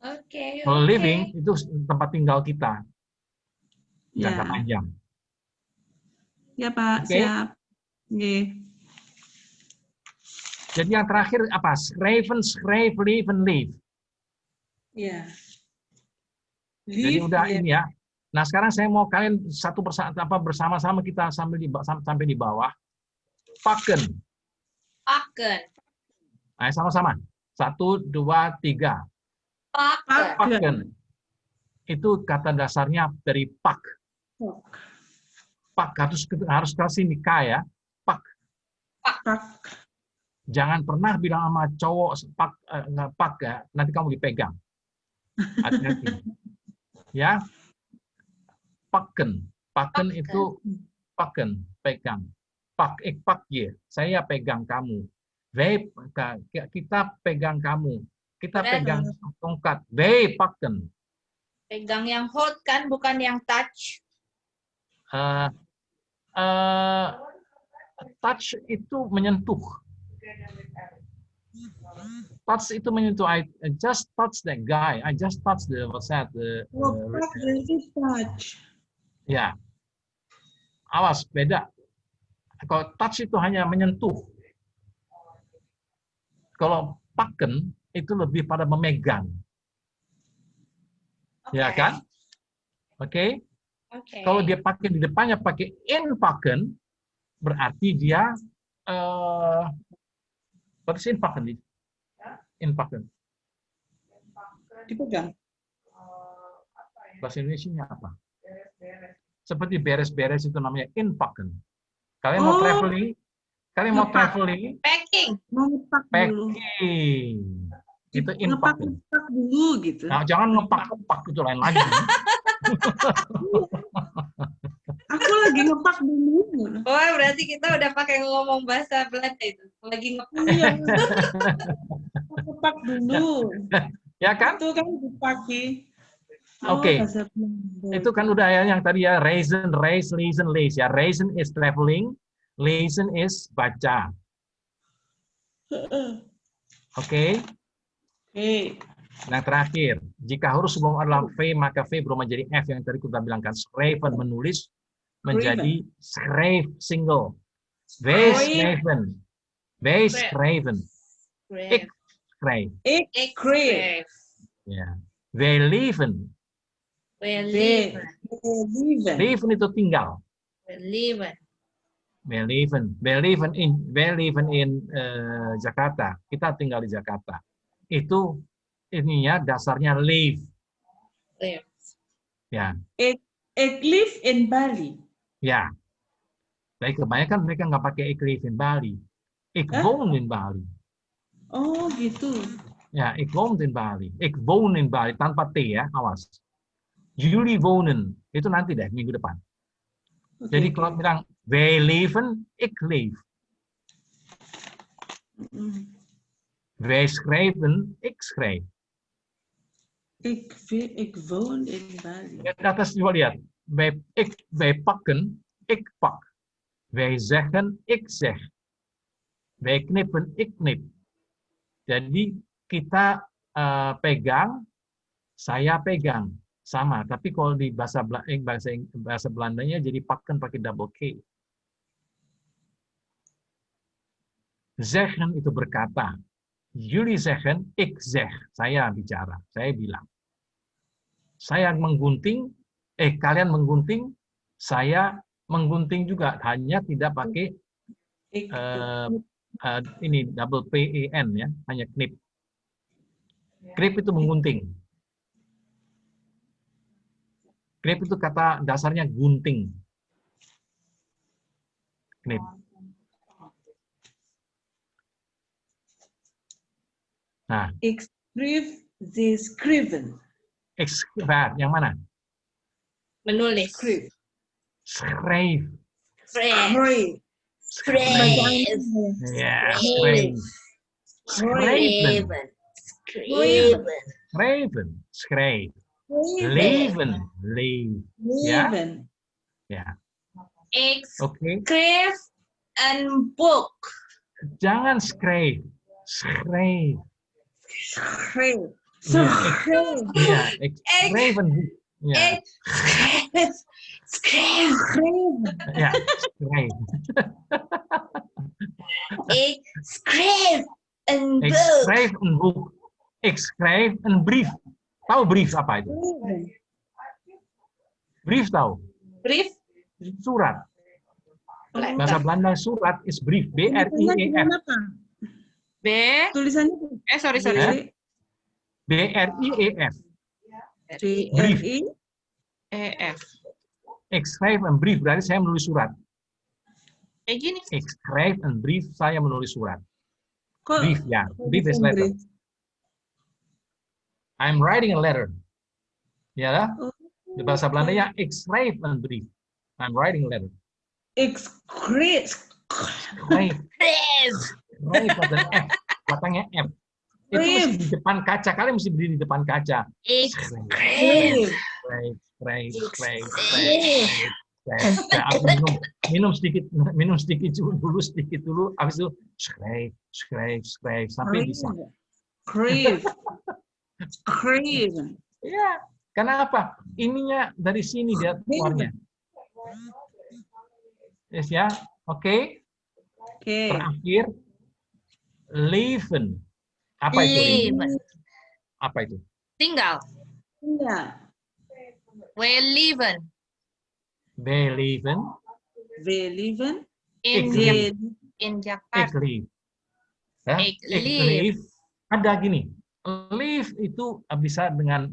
Oke. Kalau living itu tempat tinggal kita. Jangka panjang. Ya, Pak, siap. Okay. Jadi yang terakhir apa? Scrape, live, and live. Ya. Jadi udah ini ya. Nah, sekarang saya mau kalian bersama-sama kita sampai di bawah. Paken. Nah, sama-sama. 1, 2, 3. Paken. Itu kata dasarnya dari pak. Pak harus kasih K ya. Pak. Jangan pernah bilang sama cowok pak ya. Nanti kamu dipegang. Hati-hati. Ya. Paken itu paken, pegang. Pak ye. Saya pegang kamu. Kita pegang kamu. Kita pegang tongkat. Paken. Pegang yang hold kan, bukan yang touch. Touch itu menyentuh. Touch itu menyentuh. I just touch that guy. I just touch touch. Ya. Awas, beda. Kalau touch itu hanya menyentuh. Kalau paken itu lebih pada memegang. Ya kan? Oke. Kalau dia pakai di depannya pakai in paken, berarti dia what is in paken? In paken. Dipegang. Bahasa Indonesia apa? Seperti beres-beres itu namanya in paken. Kalian mau traveling? Packing. Mau ngepak dulu. Packing. Itu in paken. Ngepak dulu gitu. Nah, jangan ngepak itu lain lagi. Aku lagi ngepak dulu. Oh, berarti kita udah pakai ngomong bahasa Belanda itu. Lagi ngepak. Iya. Ngepak dulu. Ya kan? Itu kan dipaki. Oke. Itu kan udah ya yang tadi ya reason, listen, lace ya. Reason is traveling, listen is baca. Oke. Nah, terakhir, jika huruf sebelum adalah V, maka V berubah menjadi F yang tadi kita bilangkan. Schrijven menulis menjadi schrijf single. Schrijven. Schrijven. Ik schrijf. Ik schrijf. Ya. We leven. Leven itu tinggal. We leven in Jakarta. Kita tinggal di Jakarta. Itu ininya dasarnya live. Ya. Ik live in Bali. Ya. Baik, kebanyakan mereka nggak pakai ik live in Bali. Ik woon in Bali. Oh, gitu. Ya, ik woon in Bali. Ik woon in Bali tanpa T ya, awas. Jullie wonen itu nanti deh minggu depan. Oke, Jadi oke. kalau bilang wij leven, ik leef. Mm. Wij schrijven, ik schrijf. Ik woon in Bali. Di atas coba lihat. Wij pakken, ik pak. Wij zeggen, ik zeg. Wij knippen, ik knip. Jadi kita pegang, saya pegang. Sama, tapi kalau di bahasa Belandanya jadi pakken pakai double K. Zeggen itu berkata. Jullie zeggen, ik zeg. Saya bicara, saya bilang. Saya menggunting, kalian menggunting, saya menggunting juga, hanya tidak pakai Ik, ini double PEN ya, hanya knip. Knip itu menggunting. Knip itu kata dasarnya gunting. Knip. Nah, ik schreef, ze schreven. yang mana? Menulis. Schreef. Schrijf. Schrijf. Schreef. Ya, schrijf. Schrijven. Schrijven. Schrijf. Leven. Leef. Ja? Leven. Ya. Ik Oke. schreef een boek. Jangan schrijf. Schrijf. Schreef. Ja, Schreef. Ja, ik schrijf een boek. Ja, Ik schreef. ja, schrijf. Ik schreef een Ik boek. schrijf een boek. Ik schrijf een brief. Tahu brief apa itu? Brief tahu? Brief. Surat. Bahasa Letter. Belanda surat is brief. B-R-I-E-F. Tulisannya apa? B. Tulisannya Sorry. B-R-I-E-F. BRI. EF. Ik schrijf een brief, berarti saya menulis surat. Kayak gini. Ik schrijf een brief, saya menulis surat. Kok Brief, ya. Brief is letter. I'm writing a letter. Ya lah. Di bahasa Belandanya, ik schrijf een brief. I'm writing a letter. Ik schreef. Schrijf. Schrijf met een F. Belakangnya F. Itu mesti di depan kaca. Kalian mesti berdiri di depan kaca. Ik Schreef. Schrijf. Ya, aku minum sedikit dulu. Habis itu schrijf sampai bisa. Schreef. Schreef. Ya, kenapa? Ininya dari sini dia keluarnya. Yes ya, oke. Oke. Terakhir, leven. Apa itu? Leven. Apa itu? Tinggal. Iya. We leven. Wij leven. We leven. Ik In leef. in Ik Jakarta. leef. Ya, Ik ik leef. leef. Ada gini. Leef itu bisa dengan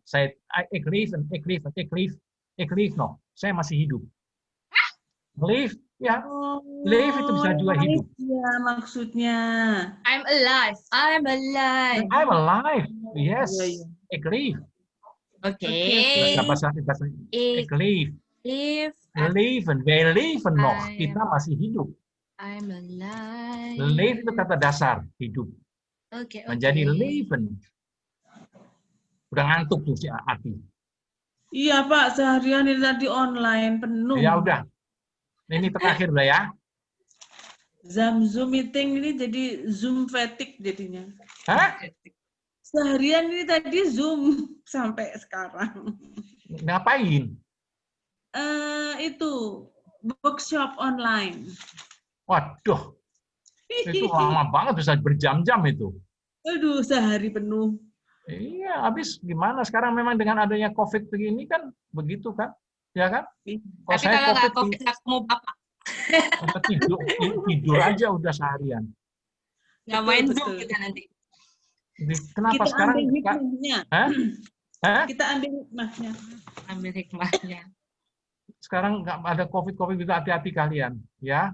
saya ik leef nog. Saya masih hidup. Leef, ya. Leef itu bisa juga hidup. Ya, maksudnya. I'm alive. I'm alive. I'm alive. Yes. Iya, iya. Ik leef. Oke. Bahasa ik leef. Live. Leven. Wij leven nog. I Kita masih hidup. I'm alive. Leef itu kata dasar hidup. Oke. Menjadi leven. Udah ngantuk tuh si Ati. Iya, Pak. Seharian ini tadi online penuh. Ya udah. Ini terakhir udah ya. Zoom meeting ini jadi Zoom fatigue jadinya. Hah? Seharian ini tadi Zoom sampai sekarang. Ngapain? Itu workshop online. Waduh. Itu lama banget, bisa berjam-jam itu. Aduh, sehari penuh. Iya, habis gimana sekarang memang dengan adanya COVID begini kan begitu kan? Ya kan? Tapi kalau nggak COVID, nggak ketemu bapak. tidur aja udah seharian. Nggak main Betul, Zoom betul. kita nanti. Kenapa Kita sekarang? ambil hikmahnya. Hah? Kita ambil hikmahnya. Ambil hikmahnya. Sekarang nggak ada COVID juga, hati-hati kalian, ya.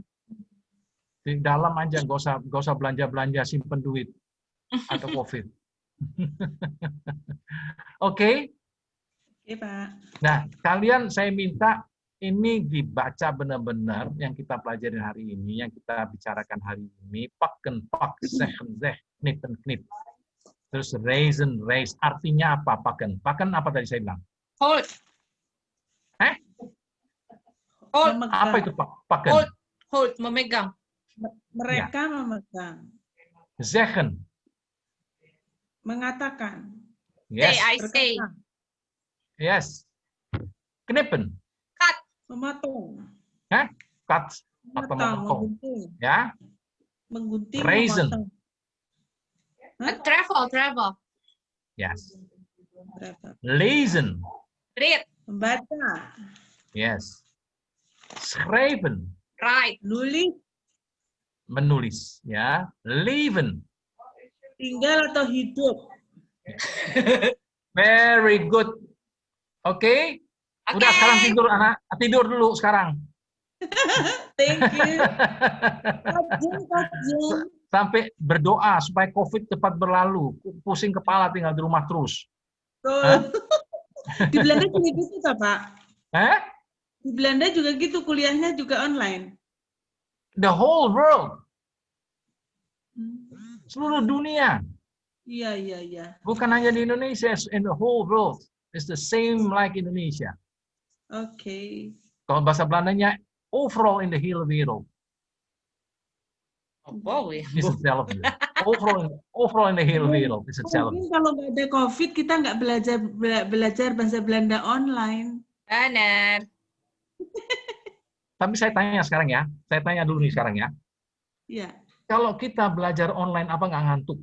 Di dalam aja, nggak usah belanja simpen duit. Ada COVID. Oke. Oke, Pak. Nah, kalian saya minta ini dibaca benar-benar yang kita pelajari hari ini, yang kita bicarakan hari ini. Pakken, pak, zeggen, zeg, knippen, knip. Terus raise, artinya apa pakken? Pakken apa tadi saya bilang? Hold. Hold. Memegang. Apa itu pakken? Hold, memegang. Mereka memegang. Zeggen. Mengatakan. Yes. Say, I say. Berkata. Yes. Knippen. Cut. Memotong. Cut atau Memotong. memotong. Menggunting. Ya. Menggunting. Raisin. Memotong. Hah? Travel. Yes. Berapa? Lezen. Read. Membaca. Yes. Schrijven. Write. Nulis. Menulis. Ya. Leven. Tinggal atau hidup. Very good. Oke. Udah sekarang tidur anak. Tidur dulu sekarang. Thank you. Kajian. Sampai berdoa supaya COVID cepat berlalu. Pusing kepala tinggal di rumah terus. Tuh. Di Belanda juga gitu, Pak. Di Belanda juga gitu, kuliahnya juga online. The whole world. Seluruh dunia. Iya. Bukan hanya di Indonesia, in the whole world. It's the same like Indonesia. Oke. Kalau bahasa Belandanya, overall in the hele wereld. Wow, ya. Is hetzelfde. Overall in the hele wereld is hetzelfde. Mungkin kalau nggak ada COVID, kita nggak belajar bahasa Belanda online. Benar. Tapi saya tanya sekarang ya. Saya tanya dulu nih sekarang ya. Iya. Kalau kita belajar online, apa nggak ngantuk?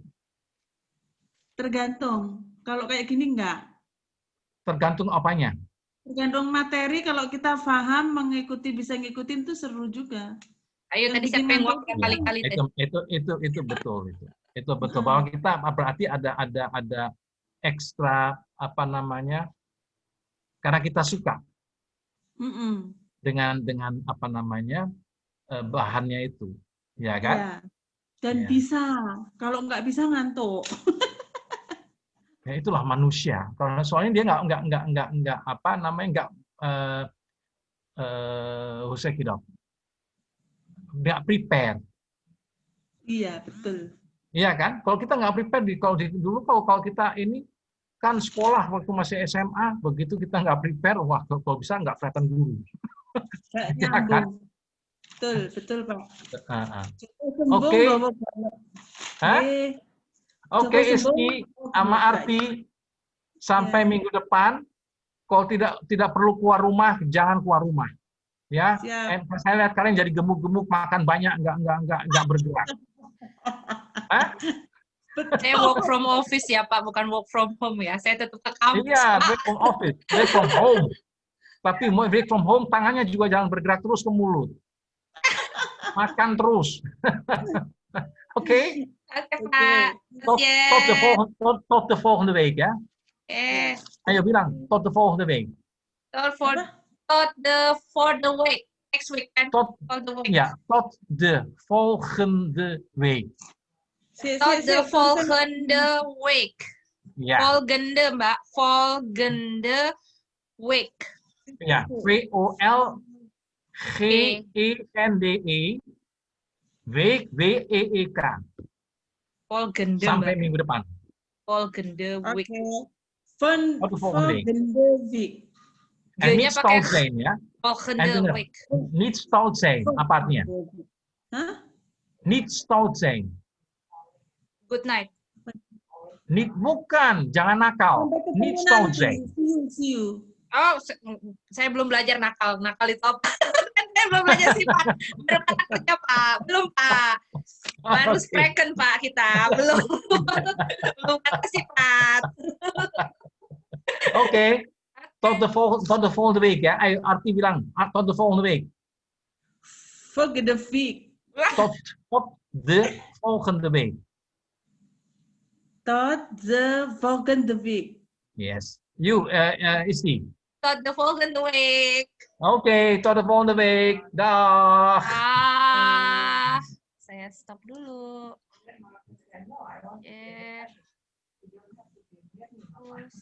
Tergantung. Kalau kayak gini nggak. Tergantung apanya? Tergantung materi, kalau kita paham, bisa ngikutin tuh seru juga. Ayo Yang tadi bikin siapa yang ngantuk ngomong berkali-kali tadi? Itu betul itu. Itu betul bahwa kita berarti ada ekstra apa namanya? Karena kita suka dengan apa namanya bahannya itu, ya kan? Ya. Dan Ya. bisa. Kalau nggak bisa ngantuk. Ya itulah manusia. Karena soalnya dia nggak apa namanya nggak prepare. Iya, betul. Iya kan? Kalau kita nggak prepare dulu kalau kita ini kan sekolah waktu masih SMA, begitu kita nggak prepare, wah kalau bisa nggak kelihatan guru. Nggak Ya kan? nyambung. Betul Pak. Oke. Hah? Oke, Coba sembuh, Iski sama Arti sampai minggu depan. Kalau tidak perlu keluar rumah, jangan keluar rumah. Ya, saya lihat kalian jadi gemuk-gemuk, makan banyak, nggak bergerak. Hah? Saya work from office ya Pak, bukan work from home ya. Saya tetap ke kampus. Iya, Pak. work from office, work from home. Tapi mau work from home, tangannya juga jangan bergerak terus ke mulut. Makan terus. Oke? Oke Pak. Tot de volgende week ya. Ayo bilang, tot de volgende week. For the week. Next week kan? Tot the week. Ja, tot de volgende week. Tot de volgende week. Ja. Volgende, Mbak. Volgende week. Ja, VOLGENDE. Week, WEEK. Volgende, Sampai Mbak. minggu depan. Volgende week. Volgende week. En niet stout zijn, ja? Volgende week. Niet stout zijn, apa artinya? Hah? Niet stout zijn. Good night. Niet, bukan, jangan nakal. Niet stout zijn. See you. Oh, saya belum belajar nakal. Nakal itu apa? Kan saya belum belajar sifat. Baru kata kerja, Pak. Belum, Pak. Baru spreken, Pak, kita. Belum. Belum kata sifat. Oké. Tot de volgende week, ja. Arti bilang, tot de volgende week. Volgende week. Tot de volgende week. Tot de volgende week. Yes. You, Isti. Tot de volgende week. Oké, tot de volgende week. Dag. Ah. stop dulu. Share. Terus.